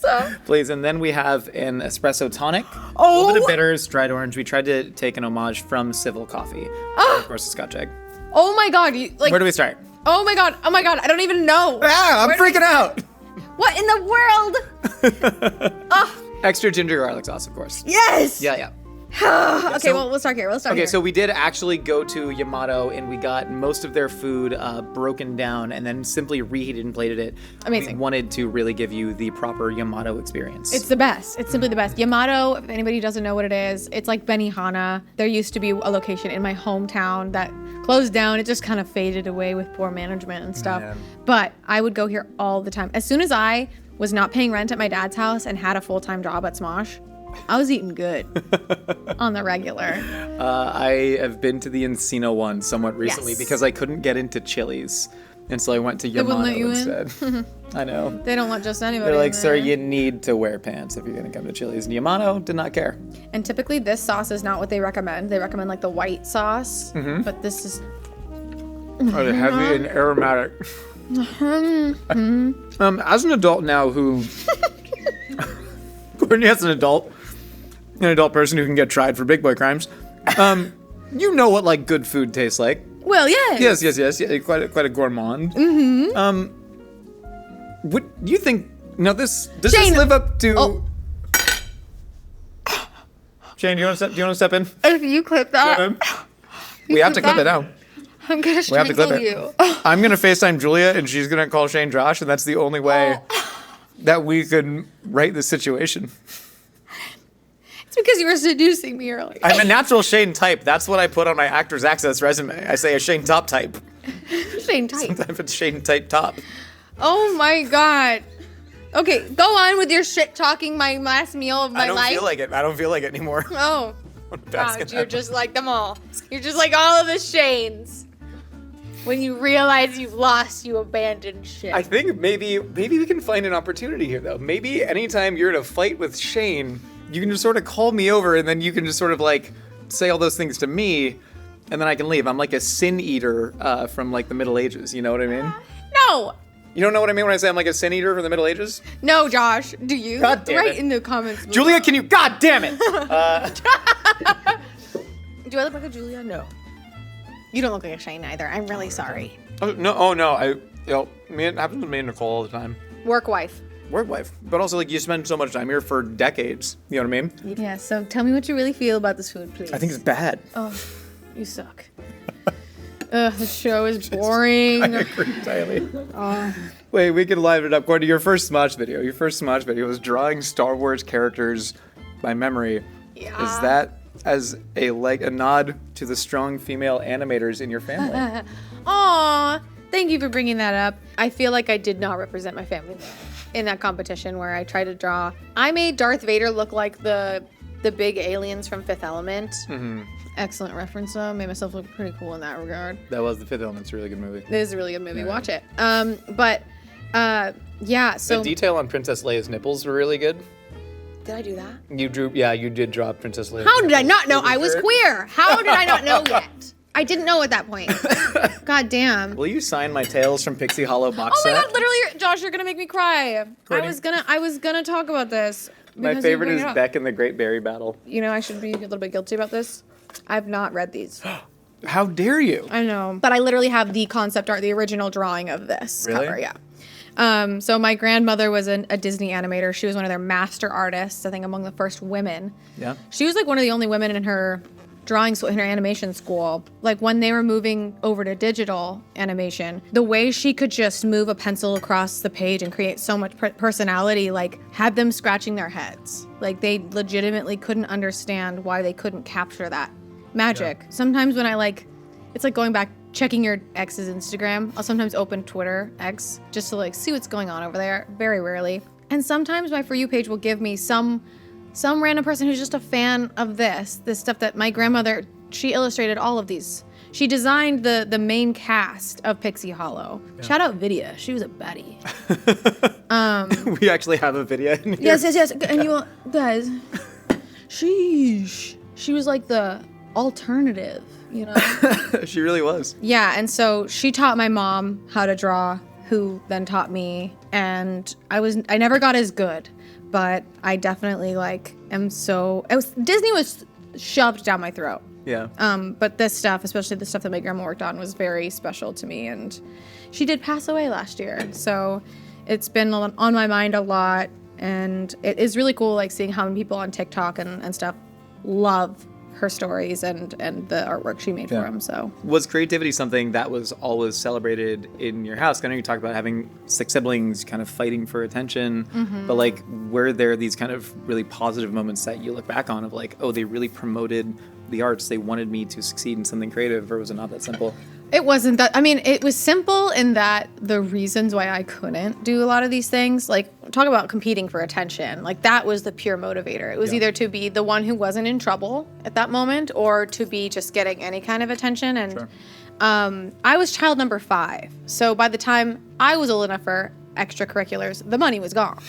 Please, and then we have an espresso tonic, a little bit of bitters, dried orange. We tried to take an homage from Civil Coffee. And of course, the Scotch egg. Oh my god, where do we start? Oh my god, I don't even know. I'm freaking out. What in the world? Extra ginger garlic sauce, of course. Yes! Yeah. Okay, well, we'll start here. Okay, so we did actually go to Yamato, and we got most of their food broken down and then simply reheated and plated it. Amazing. We wanted to really give you the proper Yamato experience. It's the best. It's simply the best. Yamato, if anybody doesn't know what it is, it's like Benihana. There used to be a location in my hometown that closed down. It just kind of faded away with poor management and stuff. Man. But I would go here all the time. As soon as I was not paying rent at my dad's house and had a full-time job at Smosh, I was eating good on the regular. I have been to the Encino one somewhat recently because I couldn't get into Chili's. And so I went to Yamato instead. I know. They don't want just anybody. They're like, in sir, there. you need to wear pants if you're going to come to Chili's. And Yamato did not care. And typically this sauce is not what they recommend. They recommend like the white sauce. But this is... Heavy and aromatic. As an adult now who... Courtney, as an adult person who can get tried for big boy crimes, you know what like good food tastes like. Well, yes. Yes. Yeah, quite a gourmand. What do you think? Now does this live up to? Oh. Shane, do you want to step in? If you clip that, We have to clip it now. I'm gonna We have to clip strangle it. you. I'm gonna FaceTime Julia, and she's gonna call Shane Josh, and that's the only way that we could right this situation. It's because you were seducing me earlier. I'm a natural Shane type. That's what I put on my Actors Access resume. I say a Shane top type. Shane type. Sometimes it's Shane type top. Oh my god. Okay, go on with your shit talking my last meal of my life. I don't feel like it anymore. Oh. God, you're just like them all. You're just like all of the Shanes. When you realize you've lost, you abandon shit. I think maybe we can find an opportunity here, though. Maybe anytime you're in a fight with Shane, you can just sort of call me over, and then you can just sort of like say all those things to me, and then I can leave. I'm like a sin eater from like the Middle Ages. You know what I mean? No. You don't know what I mean when I say I'm like a sin eater from the Middle Ages? No, Josh. Do you? God damn Write it. in the comments. Julia, can you? God damn it! Do I look like a Julia? No. You don't look like a Shane either. I'm really sorry. No. It happens with me and Nicole all the time. Work wife. Work wife, but also like you spend so much time here for decades. You know what I mean? Yeah, so tell me what you really feel about this food, please. I think it's bad. Oh, you suck. Ugh, the show is boring. I agree entirely. Wait, we could liven it up. Courtney, your first Smosh video was drawing Star Wars characters by memory. Yeah. Is that as a nod to the strong female animators in your family? Aw, thank you for bringing that up. I feel like I did not represent my family in that competition where I tried to draw. I made Darth Vader look like the big aliens from Fifth Element. Mm-hmm. Excellent reference though. Made myself look pretty cool in that regard. That was The Fifth Element's a really good movie. It is a really good movie. Yeah. Watch it. But Yeah, so The detail on Princess Leia's nipples were really good. did I do that? You did draw Princess Leia. How did I not know I was queer? How did I not know yet? I didn't know at that point. God damn. Will you sign my Tales from Pixie Hollow box Oh my set? god, literally, Josh, you're gonna make me cry. Courtney. I was gonna talk about this. My because you favorite bring is it up. Beck and the Great Berry Battle. You know, I should be a little bit guilty about this. I've not read these. How dare you? I know. But I literally have the concept art, the original drawing of this Really? cover, yeah. So my grandmother was a Disney animator. She was one of their master artists, I think among the first women. Yeah. She was like one of the only women in her drawing school, in her animation school. Like when they were moving over to digital animation, the way she could just move a pencil across the page and create so much personality, like had them scratching their heads. Like they legitimately couldn't understand why they couldn't capture that magic. Yeah. Sometimes when it's like going back, checking your ex's Instagram. I'll sometimes open Twitter X just to like see what's going on over there. Very rarely. And sometimes my For You page will give me some random person who's just a fan of this stuff that my grandmother, she illustrated all of these. She designed the main cast of Pixie Hollow. Yeah. Shout out Vidya. She was a baddie. We actually have a video in here. Yes. And you guys, sheesh. She was like the alternative, you know? She really was. Yeah, and so she taught my mom how to draw, who then taught me, and I never got as good, but I definitely Disney was shoved down my throat. Yeah. But this stuff, especially the stuff that my grandma worked on, was very special to me, and she did pass away last year, so it's been on my mind a lot, and it is really cool like seeing how many people on TikTok and stuff love her stories and the artwork she made for them. So was creativity something that was always celebrated in your house? I know you talked about having 6 siblings kind of fighting for attention, but like were there these kind of really positive moments that you look back on of like, oh, they really promoted the arts, they wanted me to succeed in something creative, or was it not that simple? It wasn't that. I mean, it was simple in that the reasons why I couldn't do a lot of these things, like talk about competing for attention, like that was the pure motivator. It was either to be the one who wasn't in trouble at that moment or to be just getting any kind of attention. And I was child number 5. So by the time I was old enough for extracurriculars, the money was gone.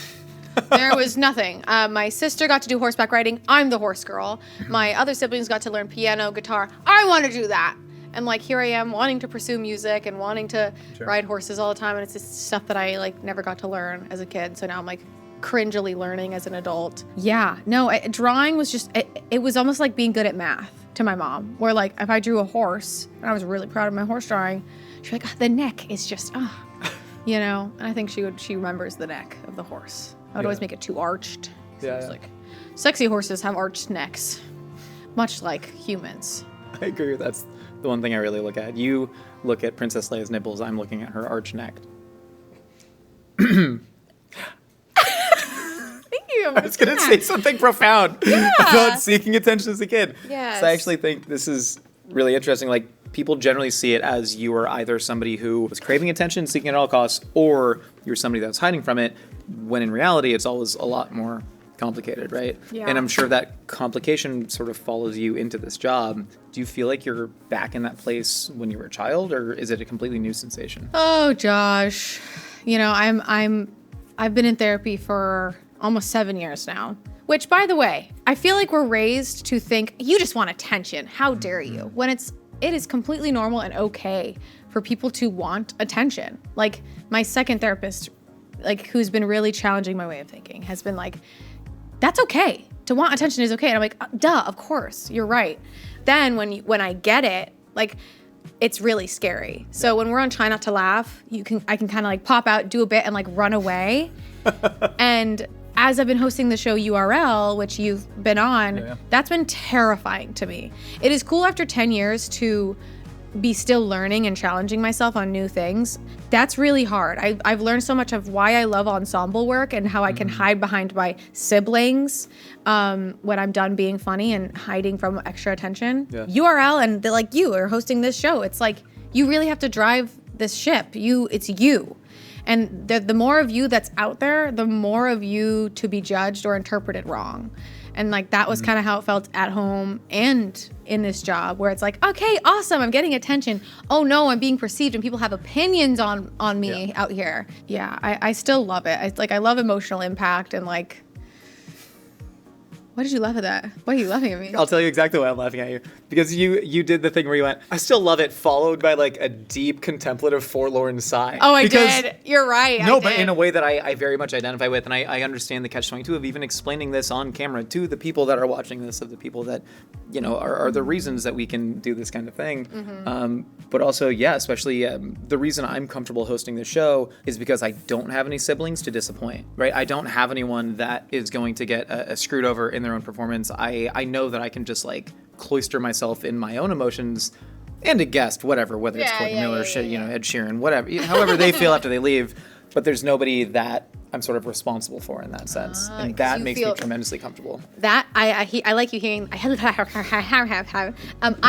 There was nothing. My sister got to do horseback riding. I'm the horse girl. My other siblings got to learn piano, guitar. I want to do that. And like here I am wanting to pursue music and wanting to ride horses all the time, and it's just stuff that I like never got to learn as a kid. So now I'm like cringily learning as an adult. Yeah, no, drawing was just it was almost like being good at math to my mom. Where like if I drew a horse and I was really proud of my horse drawing, she'd be like, oh, the neck is just you know. And I think she remembers the neck of the horse. I would always make it too arched. So it's like sexy horses have arched necks, much like humans. I agree. That's the one thing I really look at. You look at Princess Leia's nipples, I'm looking at her arched neck. Thank you. I was going to say something profound about seeking attention as a kid. Yes. So I actually think this is really interesting. Like, people generally see it as you are either somebody who was craving attention, seeking it at all costs, or you're somebody that's hiding from it, when in reality, it's always a lot more complicated, right? Yeah. And I'm sure that complication sort of follows you into this job. Do you feel like you're back in that place when you were a child, or is it a completely new sensation? Oh, Josh. You know, I've been in therapy for almost 7 years now. Which, by the way, I feel like we're raised to think you just want attention. How dare you? When it is completely normal and okay for people to want attention. Like my second therapist, like who's been really challenging my way of thinking, has been like, that's okay. To want attention is okay. And I'm like, duh, of course, you're right. Then when I get it, like it's really scary. So when we're on Try Not to Laugh, I can kind of like pop out, do a bit and like run away. And as I've been hosting the show URL, which you've been on, that's been terrifying to me. It is cool after 10 years to be still learning and challenging myself on new things. That's really hard. I've learned so much of why I love ensemble work and how I can hide behind my siblings when I'm done being funny and hiding from extra attention. URL and like you are hosting this show. It's like you really have to drive this ship. It's you. And the more of you that's out there, the more of you to be judged or interpreted wrong. And like that was kind of how it felt at home and in this job, where it's like, okay, awesome, I'm getting attention. Oh no, I'm being perceived and people have opinions on me out here. Yeah, I still love it. I love emotional impact and like. Why did you laugh at that? Why are you laughing at me? I'll tell you exactly why I'm laughing at you. Because you did the thing where you went, I still love it, followed by like a deep, contemplative, forlorn sigh. Oh, I did. You're right. No, but in a way that I very much identify with, and I understand the catch-22 of even explaining this on camera to the people that are watching this, of the people that, you know, are the reasons that we can do this kind of thing. But also, yeah, especially the reason I'm comfortable hosting the show is because I don't have any siblings to disappoint, right? I don't have anyone that is going to get screwed over in their own performance. I know that I can just like cloister myself in my own emotions and a guest, whatever, whether it's Courtney Miller, you know, Ed Sheeran, whatever, however they feel after they leave. But there's nobody that I'm sort of responsible for in that sense, and that makes me tremendously comfortable. That I like you hearing. I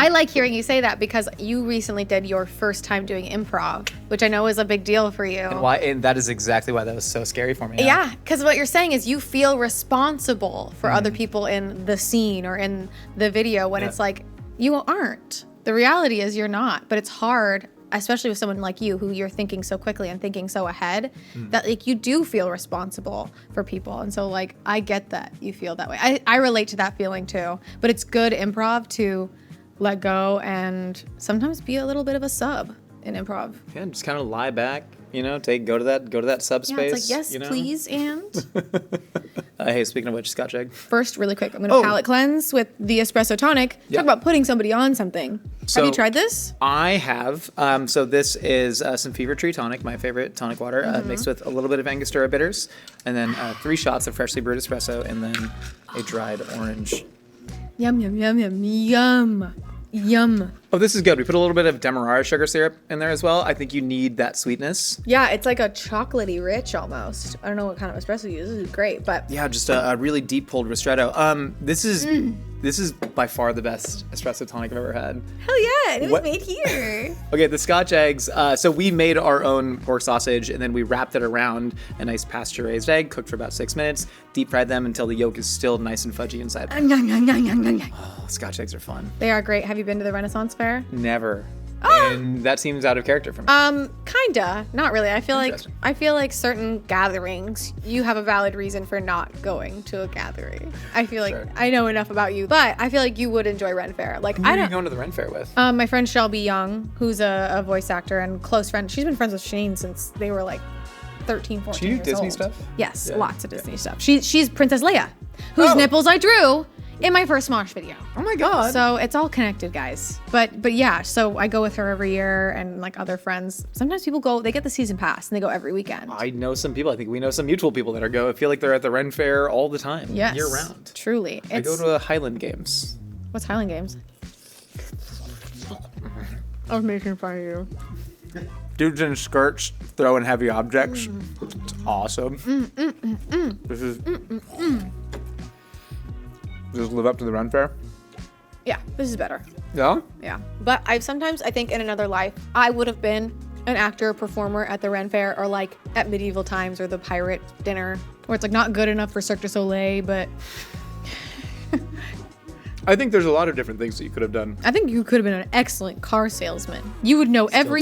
like hearing you say that because you recently did your first time doing improv, which I know is a big deal for you. And why? And that is exactly why that was so scary for me. Yeah, because what you're saying is you feel responsible for other people in the scene or in the video when it's like you aren't. The reality is you're not, but it's hard. Especially with someone like you, who you're thinking so quickly and thinking so ahead, that like you do feel responsible for people. And so like, I get that you feel that way. I relate to that feeling too, but it's good improv to let go and sometimes be a little bit of a sub in improv. Yeah, just kind of lie back, you know, go to that subspace. Yeah, it's like, yes, you know? please, and. Hey, speaking of which, Scotch egg. First, really quick, I'm going to palate cleanse with the espresso tonic. Talk about putting somebody on something. So, have you tried this? I have. So this is some Fever Tree tonic, my favorite tonic water, mixed with a little bit of Angostura bitters, and then 3 shots of freshly brewed espresso, and then a dried orange. Yum, yum, yum, yum, yum. Yum. Oh, this is good. We put a little bit of Demerara sugar syrup in there as well. I think you need that sweetness. Yeah, it's like a chocolatey rich almost. I don't know what kind of espresso you use. This is great, but yeah, just a really deep pulled ristretto. This is by far the best espresso tonic I've ever had. Hell yeah, and it was made here. Okay, the Scotch eggs. So we made our own pork sausage, and then we wrapped it around a nice pasture-raised egg, cooked for about 6 minutes, deep fried them until the yolk is still nice and fudgy inside. Oh, Scotch eggs are fun. They are great. Have you been to the Renaissance Fair? Never. And that seems out of character for me. Kinda. Not really. I feel like certain gatherings, you have a valid reason for not going to a gathering. I feel like I know enough about you, but I feel like you would enjoy Ren Fair. Like, Who are you going to the Ren Fair with? My friend Shelby Young, who's a voice actor and close friend. She's been friends with Shane since they were like 13, 14 Do you do years Disney old. stuff? Yes, lots of Disney stuff. She's Princess Leia, whose nipples I drew in my first Smosh video. Oh my god. So it's all connected, guys. But yeah, so I go with her every year and like other friends. Sometimes people go, they get the season pass and they go every weekend. I know some people. I think we know some mutual people that I feel like they're at the Ren Fair all the time. Yes. Year round. Truly. I go to Highland Games. What's Highland Games? I was making fun of you. Dudes in skirts throwing heavy objects. It's awesome. This is... Does this live up to the Ren Fair? Yeah, this is better. Yeah? Yeah. But I think in another life, I would have been an actor, performer at the Ren Fair or like at medieval times or the pirate dinner, where it's like not good enough for Cirque du Soleil, but... I think there's a lot of different things that you could have done. I think you could have been an excellent car salesman. You would know every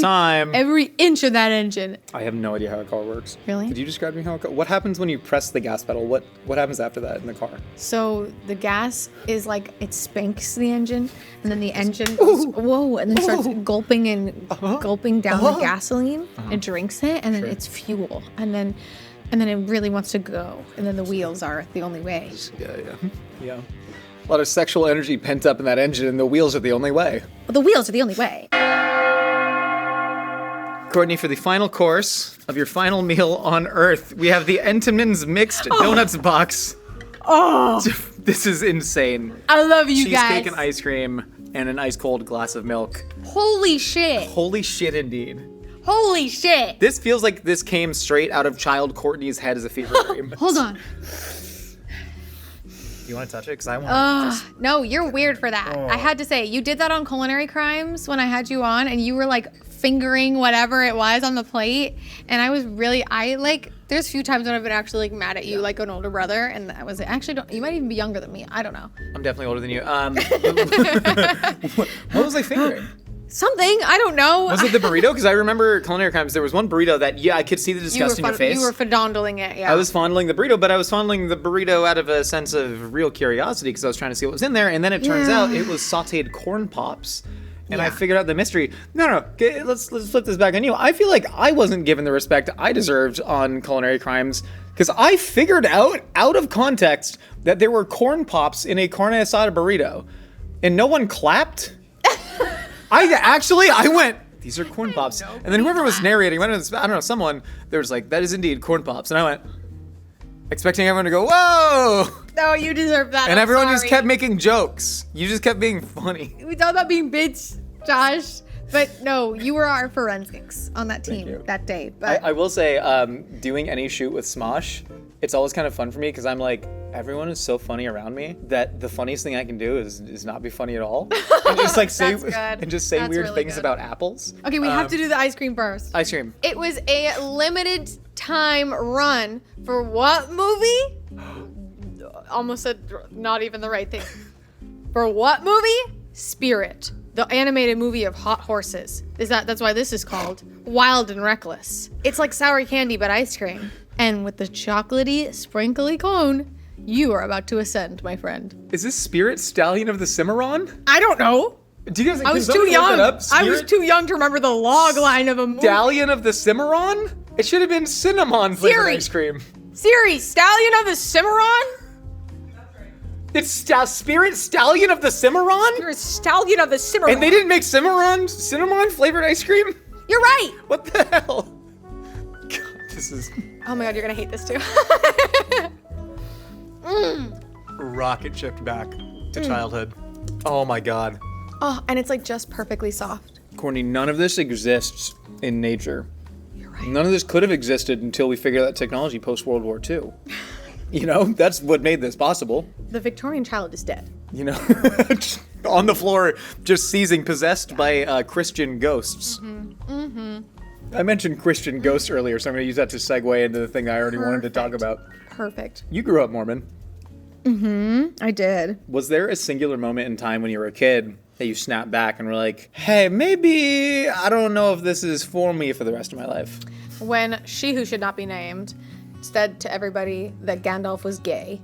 inch of that engine. I have no idea how a car works. Really? Could you describe to me how a car... What happens when you press the gas pedal? What happens after that in the car? So the gas is like, it spanks the engine, and then the engine goes, whoa, and then starts gulping down the gasoline and drinks it, and then it's fuel. And then it really wants to go. And then the wheels are the only way. Yeah. A lot of sexual energy pent up in that engine, and the wheels are the only way. Well, the wheels are the only way. Courtney, for the final course of your final meal on Earth, we have the Entenmann's Mixed Donuts Box. Oh! This is insane. I love you guys. Cheesecake and ice cream and an ice cold glass of milk. Holy shit. Holy shit indeed. Holy shit. This feels like this came straight out of child Courtney's head as a fever dream. Hold on. You want to touch it? Because I want No, you're weird for that. I had to say, you did that on Culinary Crimes when I had you on, and you were like fingering whatever it was on the plate, and there's a few times when I've been actually like mad at you like an older brother, and I was actually you might even be younger than me. I don't know. I'm definitely older than you. What was I fingering? Something, I don't know. Was it the burrito? Because I remember Culinary Crimes, there was one burrito that, I could see the disgust in your face. You were fondling it, yeah. I was fondling the burrito, but I was fondling the burrito out of a sense of real curiosity because I was trying to see what was in there, and then it turns out it was sauteed corn pops. And I figured out the mystery. No, okay, let's flip this back on you. I feel like I wasn't given the respect I deserved on Culinary Crimes because I figured out of context, that there were corn pops in a carne asada burrito, and no one clapped. I went, these are corn pops. And then whoever was narrating, I don't know, someone, there was like, that is indeed corn pops. And I went, expecting everyone to go, whoa! No, you deserve that. And everyone just kept making jokes. You just kept being funny. We talked about being bitch, Josh. But no, you were our forensics on that team that day. But I will say, doing any shoot with Smosh, it's always kind of fun for me because I'm like, everyone is so funny around me that the funniest thing I can do is not be funny at all. And just like say weird really things good. about apples. Okay, we have to do the ice cream first. Ice cream. It was a limited time run for what movie? Almost said not even the right thing. For what movie? Spirit. The animated movie of hot horses. That's why this is called Wild and Reckless. It's like sour candy but ice cream. And with the chocolatey, sprinkly cone, you are about to ascend, my friend. Is this Spirit Stallion of the Cimarron? I don't know. Do you guys? I was too young. I was too young to remember the log line of a movie. Stallion of the Cimarron? It should have been cinnamon flavored ice cream. Siri, Stallion of the Cimarron? It's Spirit Stallion of the Cimarron? You're a Stallion of the Cimarron. And they didn't make cinnamon flavored ice cream? You're right. What the hell? God, this is... Oh my God, you're gonna hate this too. Rocket shipped back to childhood. Oh my God. Oh, and it's like just perfectly soft. Courtney, none of this exists in nature. You're right. None of this could have existed until we figured out technology post World War II. You know, that's what made this possible. The Victorian child is dead. You know, on the floor, just seizing, possessed by Christian ghosts. I mentioned Christian ghosts earlier, so I'm going to use that to segue into the thing I already wanted to talk about. Perfect. You grew up Mormon. I did. Was there a singular moment in time when you were a kid that you snapped back and were like, hey, maybe I don't know if this is for me for the rest of my life? When she who should not be named said to everybody that Gandalf was gay.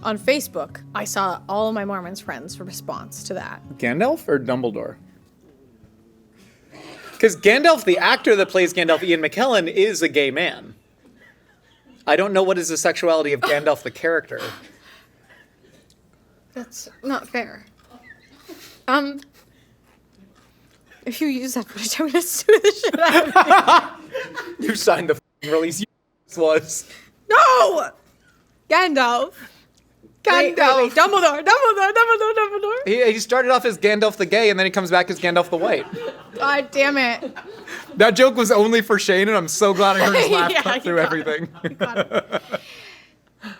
On Facebook, I saw all of my Mormons friends' response to that. Gandalf or Dumbledore? Because Gandalf, the actor that plays Gandalf, Ian McKellen, is a gay man. I don't know what is the sexuality of Gandalf the character. That's not fair. If you use that footage, I'm gonna sue the shit out of you. You signed the release. You was. No! Gandalf. Wait, Dumbledore. He started off as Gandalf the gay, and then he comes back as Gandalf the white. God damn it. That joke was only for Shane, and I'm so glad I heard his laugh cut through everything.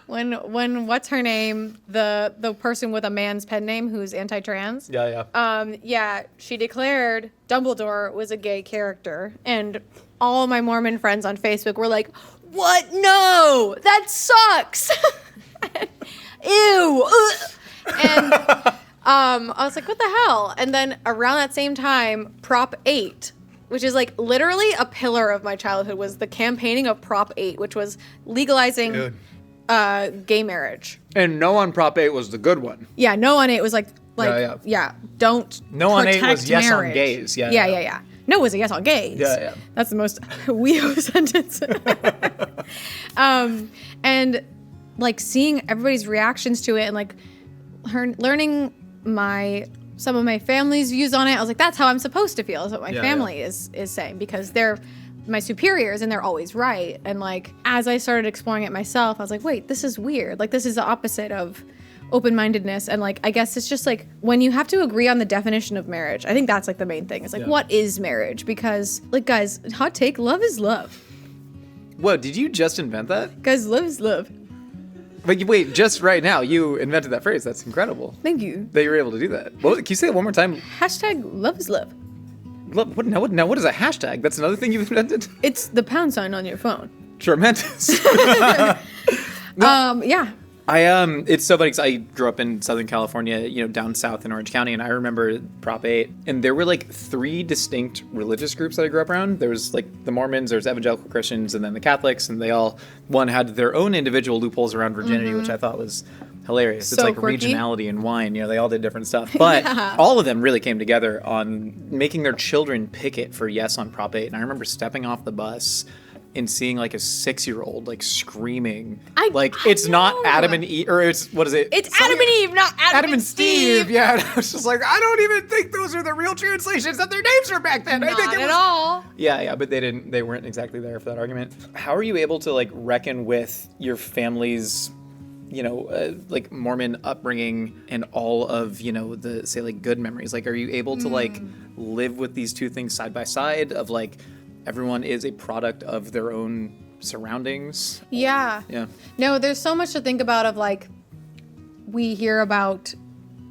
When what's her name? The person with a man's pen name who's anti-trans. Yeah. She declared Dumbledore was a gay character, and all my Mormon friends on Facebook were like, "What? No, that sucks." Ew. And I was like, what the hell? And then around that same time, Prop 8, which is like literally a pillar of my childhood, was the campaigning of Prop 8, which was legalizing gay marriage. And no on Prop 8 was the good one. Yeah, no on 8 was like don't No on 8 was yes marriage. on gays. Yeah. No was a yes on gays. Yeah. That's the most weo sentence. And like seeing everybody's reactions to it and like learning some of my family's views on it, I was like, that's how I'm supposed to feel, is what my family is saying, because they're my superiors and they're always right. And like as I started exploring it myself, I was like, wait, this is weird. Like this is the opposite of open-mindedness. And like I guess it's just like when you have to agree on the definition of marriage, I think that's like the main thing. It's like what is marriage? Because like guys, hot take, love is love. What, did you just invent that? Guys, love is love. But wait, just right now, you invented that phrase. That's incredible. Thank you. That you were able to do that. Can you say it one more time? Hashtag love is love. Now, what is a hashtag? That's another thing you've invented? It's the pound sign on your phone. Tremendous. Yeah. It's so funny because I grew up in Southern California, down south in Orange County, and I remember Prop 8, and there were like 3 distinct religious groups that I grew up around. There was like the Mormons, there's evangelical Christians, and then the Catholics, and they all, one had their own individual loopholes around virginity, which I thought was hilarious. So it's like quirky. regionality in wine, they all did different stuff. But all of them really came together on making their children picket for yes on Prop 8. And I remember stepping off the bus and seeing like a 6-year-old like screaming, it's not Adam and Eve, or what is it? It's Adam and Eve, not Adam and Steve. Yeah, and I was just like, I don't even think those are the real translations that their names were back then. I think Not at all. Yeah, but they weren't exactly there for that argument. How are you able to like reckon with your family's, like Mormon upbringing and all of, the say like good memories? Like, are you able to like live with these two things side by side of like, everyone is a product of their own surroundings? Yeah. Yeah. No, there's so much to think about of like, we hear about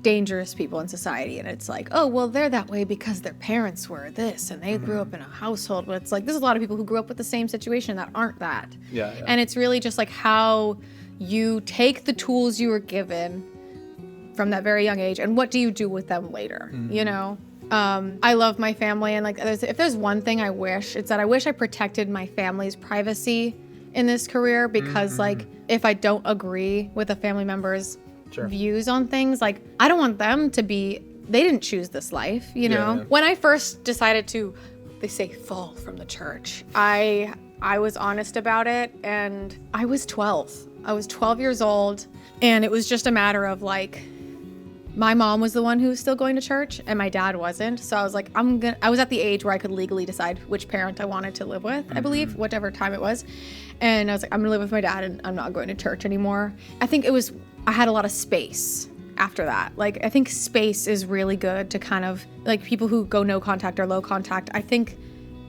dangerous people in society and it's like, oh, well, they're that way because their parents were this and they grew up in a household. But it's like, there's a lot of people who grew up with the same situation that aren't that. Yeah. And it's really just like how you take the tools you were given from that very young age and what do you do with them later, I love my family, and like, if there's one thing I wish, it's that I wish I protected my family's privacy in this career, because like, if I don't agree with a family member's views on things, like, I don't want them to be, they didn't choose this life, Yeah. When I first decided to, they say, fall from the church, I was honest about it, and I was 12. I was 12 years old, and it was just a matter of like, my mom was the one who was still going to church and my dad wasn't. So I was like, I was at the age where I could legally decide which parent I wanted to live with, I believe, whatever time it was. And I was like, I'm gonna live with my dad and I'm not going to church anymore. I think I had a lot of space after that. Like, I think space is really good to kind of, like, people who go no contact or low contact, I think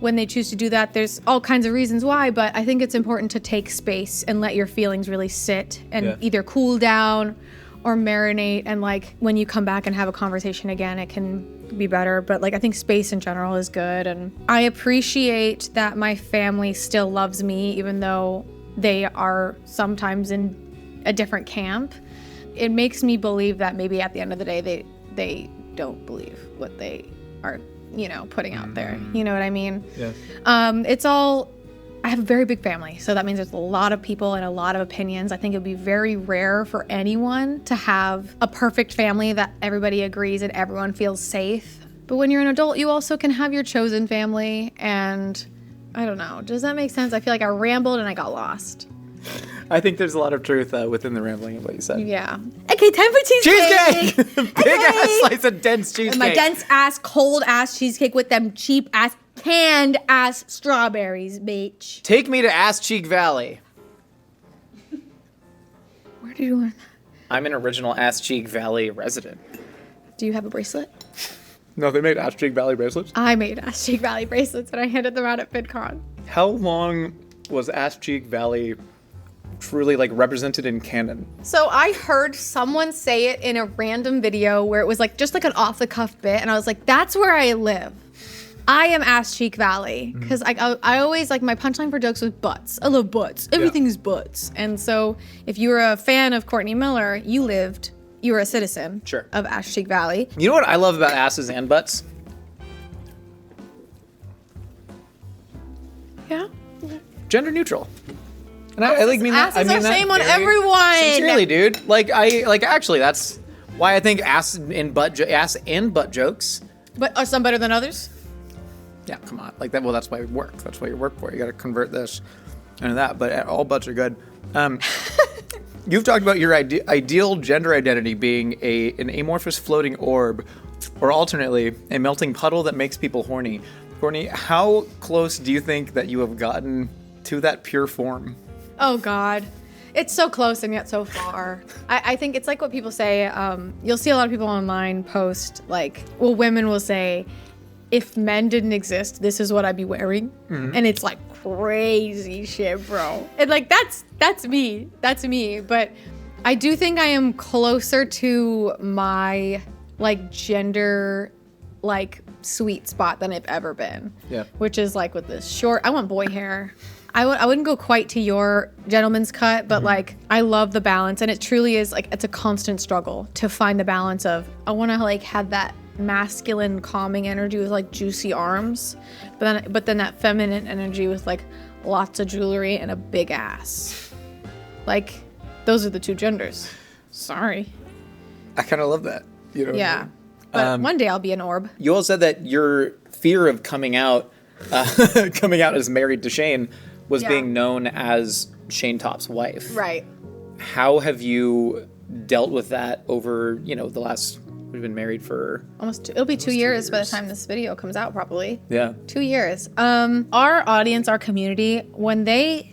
when they choose to do that, there's all kinds of reasons why, but I think it's important to take space and let your feelings really sit and either cool down or marinate, and like when you come back and have a conversation again, it can be better. But like, I think space in general is good, and I appreciate that my family still loves me even though they are sometimes in a different camp. It makes me believe that maybe at the end of the day they don't believe what they are putting out there. You know what I mean? Yeah. I have a very big family, so that means there's a lot of people and a lot of opinions. I think it would be very rare for anyone to have a perfect family that everybody agrees and everyone feels safe. But when you're an adult, you also can have your chosen family, and I don't know. Does that make sense? I feel like I rambled and I got lost. I think there's a lot of truth within the rambling of what you said. Yeah. Okay, time for cheesecake. Cheesecake! Big ass slice of dense cheesecake. And my dense ass, cold ass cheesecake with them cheap ass, canned ass strawberries, bitch. Take me to Ass Cheek Valley. Where did you learn that? I'm an original Ass Cheek Valley resident. Do you have a bracelet? No, they made Ass Cheek Valley bracelets? I made Ass Cheek Valley bracelets and I handed them out at FitCon. How long was Ass Cheek Valley truly like represented in canon? So I heard someone say it in a random video where it was like just like an off the cuff bit, and I was like, that's where I live. I am Ass Cheek Valley, because I always, like, my punchline for jokes was butts. I love butts. Everything is butts. And so if you were a fan of Courtney Miller, you were a citizen of Ass Cheek Valley. You know what I love about asses and butts? Yeah. Gender neutral. And I like mean that. Asses I mean are that shame on very everyone. Sincerely, dude. Actually, that's why I think ass and butt jokes. But are some better than others? Yeah, come on. Like that. Well, that's why we work. That's what you work for. You got to convert this into that. But all butts are good. You've talked about your ideal gender identity being an amorphous floating orb, or alternately, a melting puddle that makes people horny. Courtney, how close do you think that you have gotten to that pure form? Oh, God. It's so close and yet so far. I think it's like what people say. You'll see a lot of people online post, like, well, women will say, if men didn't exist, this is what I'd be wearing. Mm-hmm. And it's like crazy shit, bro. And like, that's me. That's me. But I do think I am closer to my like gender like sweet spot than I've ever been. Yeah. Which is like with this short, I want boy hair. I wouldn't go quite to your gentleman's cut, but like I love the balance, and it truly is like it's a constant struggle to find the balance of I want to like have that masculine calming energy with like juicy arms, but then that feminine energy with like lots of jewelry and a big ass. Like those are the two genders. Sorry. I kind of love that. You know what I Yeah. mean? But one day I'll be an orb. You all said that your fear of coming out as married to Shane was Yeah. being known as Shane Top's wife. Right. How have you dealt with that over, the last, we've been married for... It'll be 2 years by the time this video comes out, probably. Yeah. 2 years. Our audience, our community, when they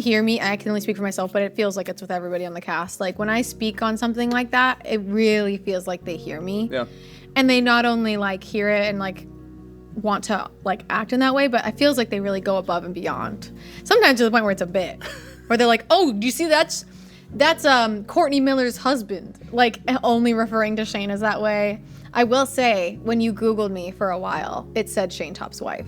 hear me, I can only speak for myself, but it feels like it's with everybody on the cast. Like when I speak on something like that, it really feels like they hear me. Yeah. And they not only like hear it and like want to like act in that way, but it feels like they really go above and beyond. Sometimes to the point where it's a bit, where they're like, "Oh, do you see that's Courtney Miller's husband?" Like only referring to Shane as that way. I will say, when you Googled me for a while, it said Shane Top's wife.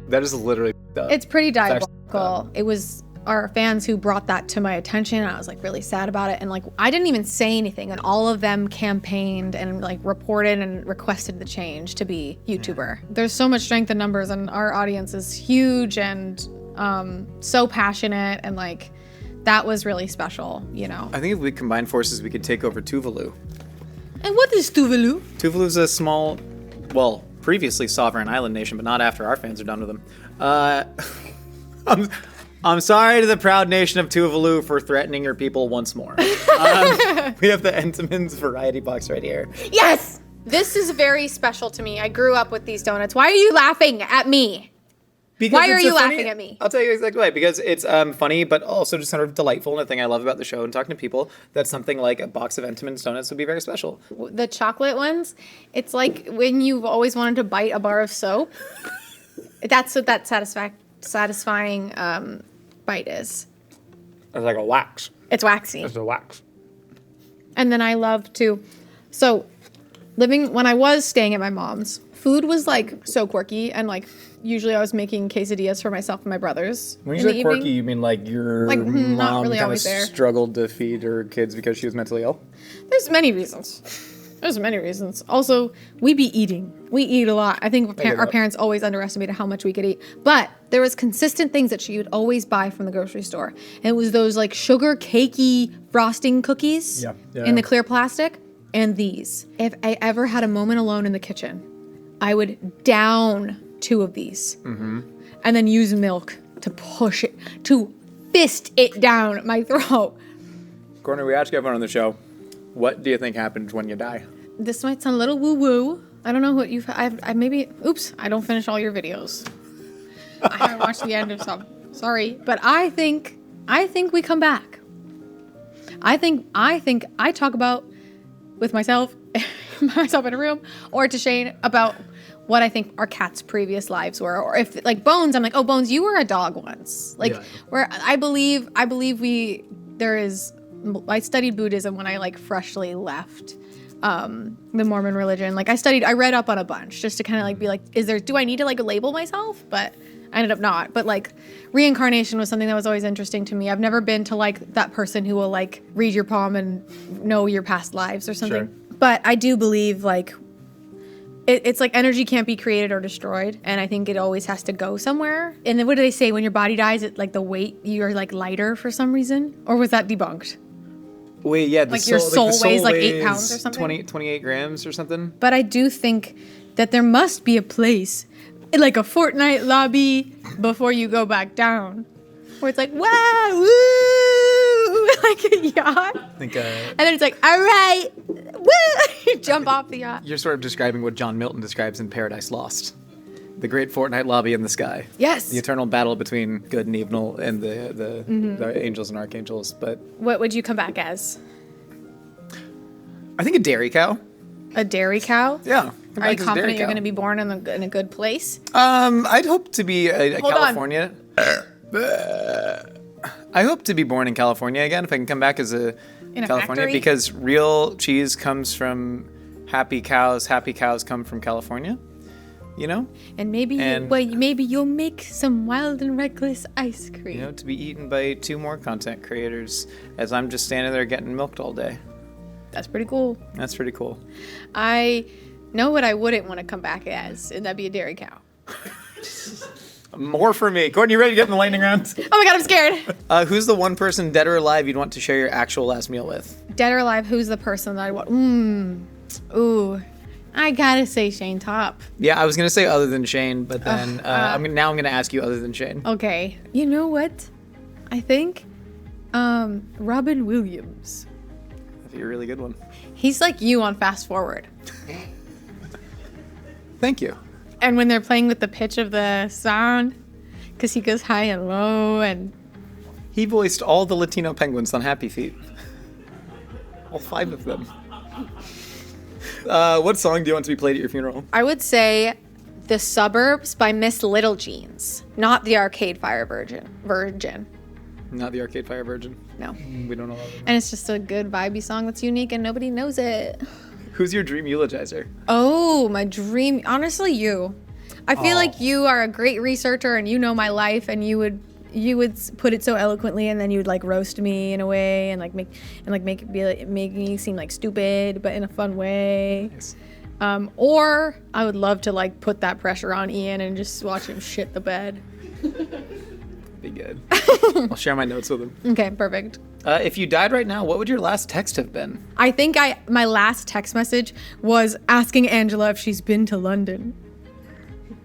That is literally. It's pretty actually diabolical. It was our fans who brought that to my attention, and I was like really sad about it. And like I didn't even say anything, and all of them campaigned and like reported and requested the change to be YouTuber. There's so much strength in numbers, and our audience is huge and so passionate, and like that was really special, I think if we combine forces, we could take over Tuvalu. And what is Tuvalu? Tuvalu's a small, previously sovereign island nation, but not after our fans are done with them. I'm sorry to the proud nation of Tuvalu for threatening your people once more. We have the Entenmann's variety box right here. Yes! This is very special to me. I grew up with these donuts. Why are you laughing at me? Because Why are it's you a funny- laughing at me? I'll tell you exactly why. Because it's funny, but also just sort of delightful. And a thing I love about the show and talking to people, that something like a box of Entenmann's donuts would be very special. The chocolate ones, it's like when you've always wanted to bite a bar of soap. That's what that satisfying bite is. It's like a wax. It's waxy. It's a wax. And then I love to, so when I was staying at my mom's, food was like so quirky, and like usually I was making quesadillas for myself and my brothers. When in you the say evening. quirky, you mean like your Like, not mom really kind of always there. struggled to feed her kids because she was mentally ill? There's many reasons. Also, we be eating. We eat a lot. I think our parents always underestimated how much we could eat. But there was consistent things that she would always buy from the grocery store. And it was those like sugar cakey frosting cookies in the clear plastic. And these. If I ever had a moment alone in the kitchen, I would down 2 of these. Mm-hmm. And then use milk to push it, to fist it down my throat. Courtney, we ask everyone on the show, what do you think happens when you die? This might sound a little woo-woo. I don't know what you've... I maybe... Oops, I don't finish all your videos. I haven't watched the end of some. Sorry. But I think we come back. I think I talk about with myself in a room, or to Shane about what I think our cat's previous lives were. Or if like Bones, I'm like, oh, Bones, you were a dog once. Like where I believe I studied Buddhism when I like freshly left the Mormon religion. Like I read up on a bunch just to kind of like be like, do I need to like label myself? But I ended up not. But like reincarnation was something that was always interesting to me. I've never been to like that person who will like read your palm and know your past lives or something. Sure. But I do believe like it's like energy can't be created or destroyed, and I think it always has to go somewhere. And then what do they say, when your body dies, it like the weight, you're like lighter for some reason? Or was that debunked? Wait, yeah. Like your soul weighs like 8 pounds or something? 28 grams or something? But I do think that there must be a place, like a Fortnite lobby before you go back down, where it's like, wow, woo, like a yacht. I think, and then it's like, all right, woo, you jump off the yacht. You're sort of describing what John Milton describes in Paradise Lost. The great Fortnite lobby in the sky. Yes. The eternal battle between good and evil and the angels and archangels. But what would you come back as? I think a dairy cow. A dairy cow? Yeah. Are you confident you're going to be born in a good place? I'd hope to be a Hold California. I hope to be born in California again if I can come back as a California factory? because real cheese comes from happy cows. Happy cows come from California. You know? And maybe maybe you'll make some wild and reckless ice cream. You know, to be eaten by 2 more content creators as I'm just standing there getting milked all day. That's pretty cool. That's pretty cool. I know what I wouldn't want to come back as, and that'd be a dairy cow. More for me. Courtney, you ready to get in the lightning round? Oh my god, I'm scared. Who's the one person, dead or alive, you'd want to share your actual last meal with? Dead or alive, who's the person that I want? Ooh. I gotta say Shane Top. Yeah, I was going to say other than Shane, but then I'm going to ask you other than Shane. Okay. You know what? I think Robin Williams. That'd be a really good one. He's like you on Fast Forward. Thank you. And when they're playing with the pitch of the sound, because he goes high and low, and He voiced all the Latino penguins on Happy Feet. All 5 of them. What song do you want to be played at your funeral? I would say The Suburbs by Miss Little Jeans, not the Arcade Fire Virgin. Not the Arcade Fire Virgin. No. We don't know all of them. And it's just a good vibey song that's unique and nobody knows it. Who's your dream eulogizer? Oh, my dream. Honestly, you. I feel like you are a great researcher and you know my life and you would put it so eloquently and then you would like roast me in a way and make me seem like stupid but in a fun way. Nice. Or I would love to like put that pressure on Ian and just watch him shit the bed. Be good. I'll share my notes with him. Okay, perfect. If you died right now, what would your last text have been? I think my last text message was asking Angela if she's been to London.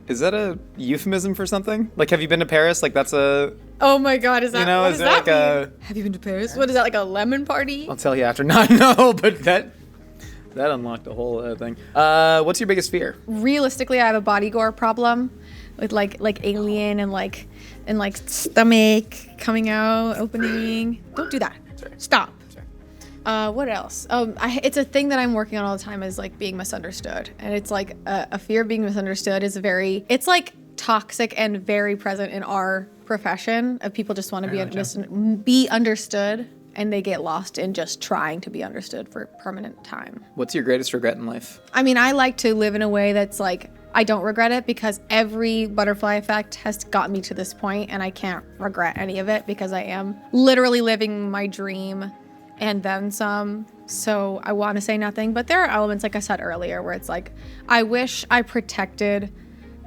Is that a euphemism for something? Like, have you been to Paris? Like, that's a... Oh my god, is that, You know, what is does there that like mean? Have you been to Paris? What is that, like a lemon party? I'll tell you after. Not no, but that unlocked a whole thing. What's your biggest fear? Realistically, I have a body gore problem with like alien and like stomach coming out, opening. Don't do that. Sorry. Stop. Sorry. What else? It's a thing that I'm working on all the time is like being misunderstood. And it's like a fear of being misunderstood is it's like toxic and very present in our profession of people just want to be understood and they get lost in just trying to be understood for a permanent time. What's your greatest regret in life? I mean, I like to live in a way that's like, I don't regret it because every butterfly effect has got me to this point and I can't regret any of it because I am literally living my dream and then some. So I want to say nothing, but there are elements, like I said earlier, where it's like, I wish I protected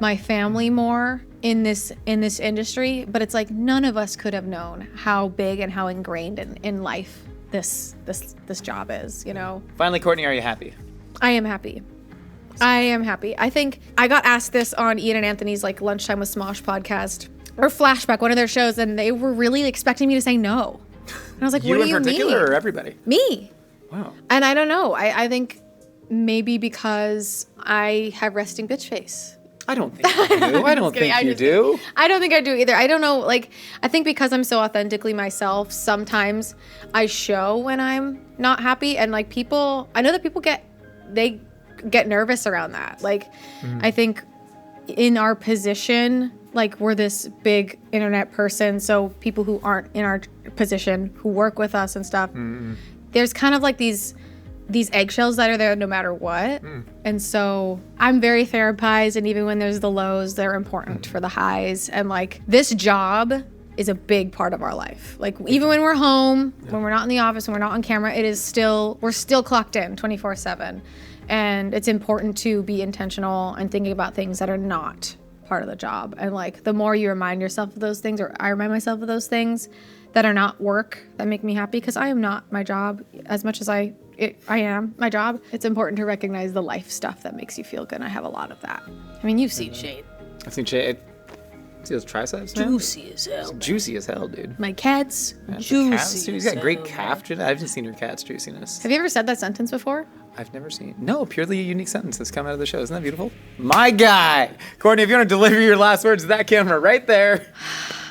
my family more in this industry, but it's like none of us could have known how big and how ingrained in life this job is, you know? Finally, Courtney, are you happy? I am happy. I think I got asked this on Ian and Anthony's like Lunchtime with Smosh podcast or Flashback, one of their shows, and they were really expecting me to say no. And I was like, what do you mean? You in particular or everybody? Me. Wow. And I don't know. I think maybe because I have resting bitch face. I don't think you do. I don't think you do. I don't think I do either. I don't know. Like, I think because I'm so authentically myself, sometimes I show when I'm not happy. And like I know that people get nervous around that. Like, I think in our position, like we're this big internet person. So people who aren't in our position, who work with us and stuff, there's kind of like these eggshells that are there no matter what. And so I'm very therapized, and even when there's the lows, they're important for the highs. And like this job is a big part of our life. Like even when we're home, when we're not in the office, when we're not on camera, we're still clocked in 24/7. And it's important to be intentional and thinking about things that are not part of the job. And like the more you remind yourself of those things, or I remind myself of those things that are not work that make me happy, because I am not my job as much as I am my job. It's important to recognize the life stuff that makes you feel good, and I have a lot of that. I mean, you've seen Shade. I've seen Shade. See those triceps, man? Juicy as hell. Juicy as hell, dude. My cat's Yeah, the juicy. calves, dude, he's got great calf. I haven't seen your cat's juiciness. Have you ever said that sentence before? I've never seen. No, purely a unique sentence that's come out of the show. Isn't that beautiful? My guy. Courtney, if you want to deliver your last words to that camera right there.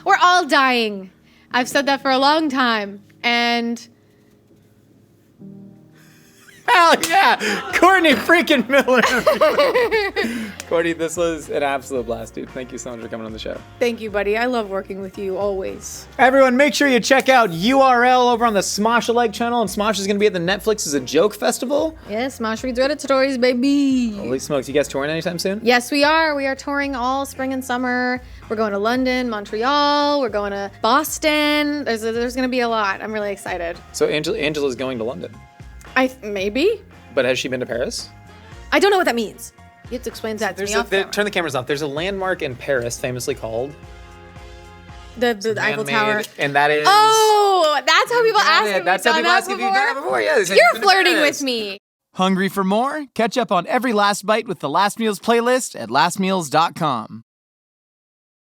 We're all dying. I've said that for a long time. And Hell yeah! Courtney freaking Miller. Courtney, this was an absolute blast, dude. Thank you so much for coming on the show. Thank you, buddy. I love working with you always. Everyone, make sure you check out URL over on the Smosh-alike channel, and Smosh is going to be at the Netflix as a joke festival. Yes, Smosh Reads Reddit stories, baby. Holy smokes, you guys touring anytime soon? Yes, we are. We are touring all spring and summer. We're going to London, Montreal. We're going to Boston. There's going to be a lot. I'm really excited. So Angela's going to London. Maybe. But has she been to Paris? I don't know what that means. You have to explain that to me off camera. Turn the cameras off. There's a landmark in Paris famously called the Eiffel Tower. And that is... Oh, that's how people ask if That's we've how done people that ask if you've done it before. Yeah, they say You're you've been to flirting Paris. with me. Hungry for more? Catch up on every last bite with the Last Meals playlist at lastmeals.com.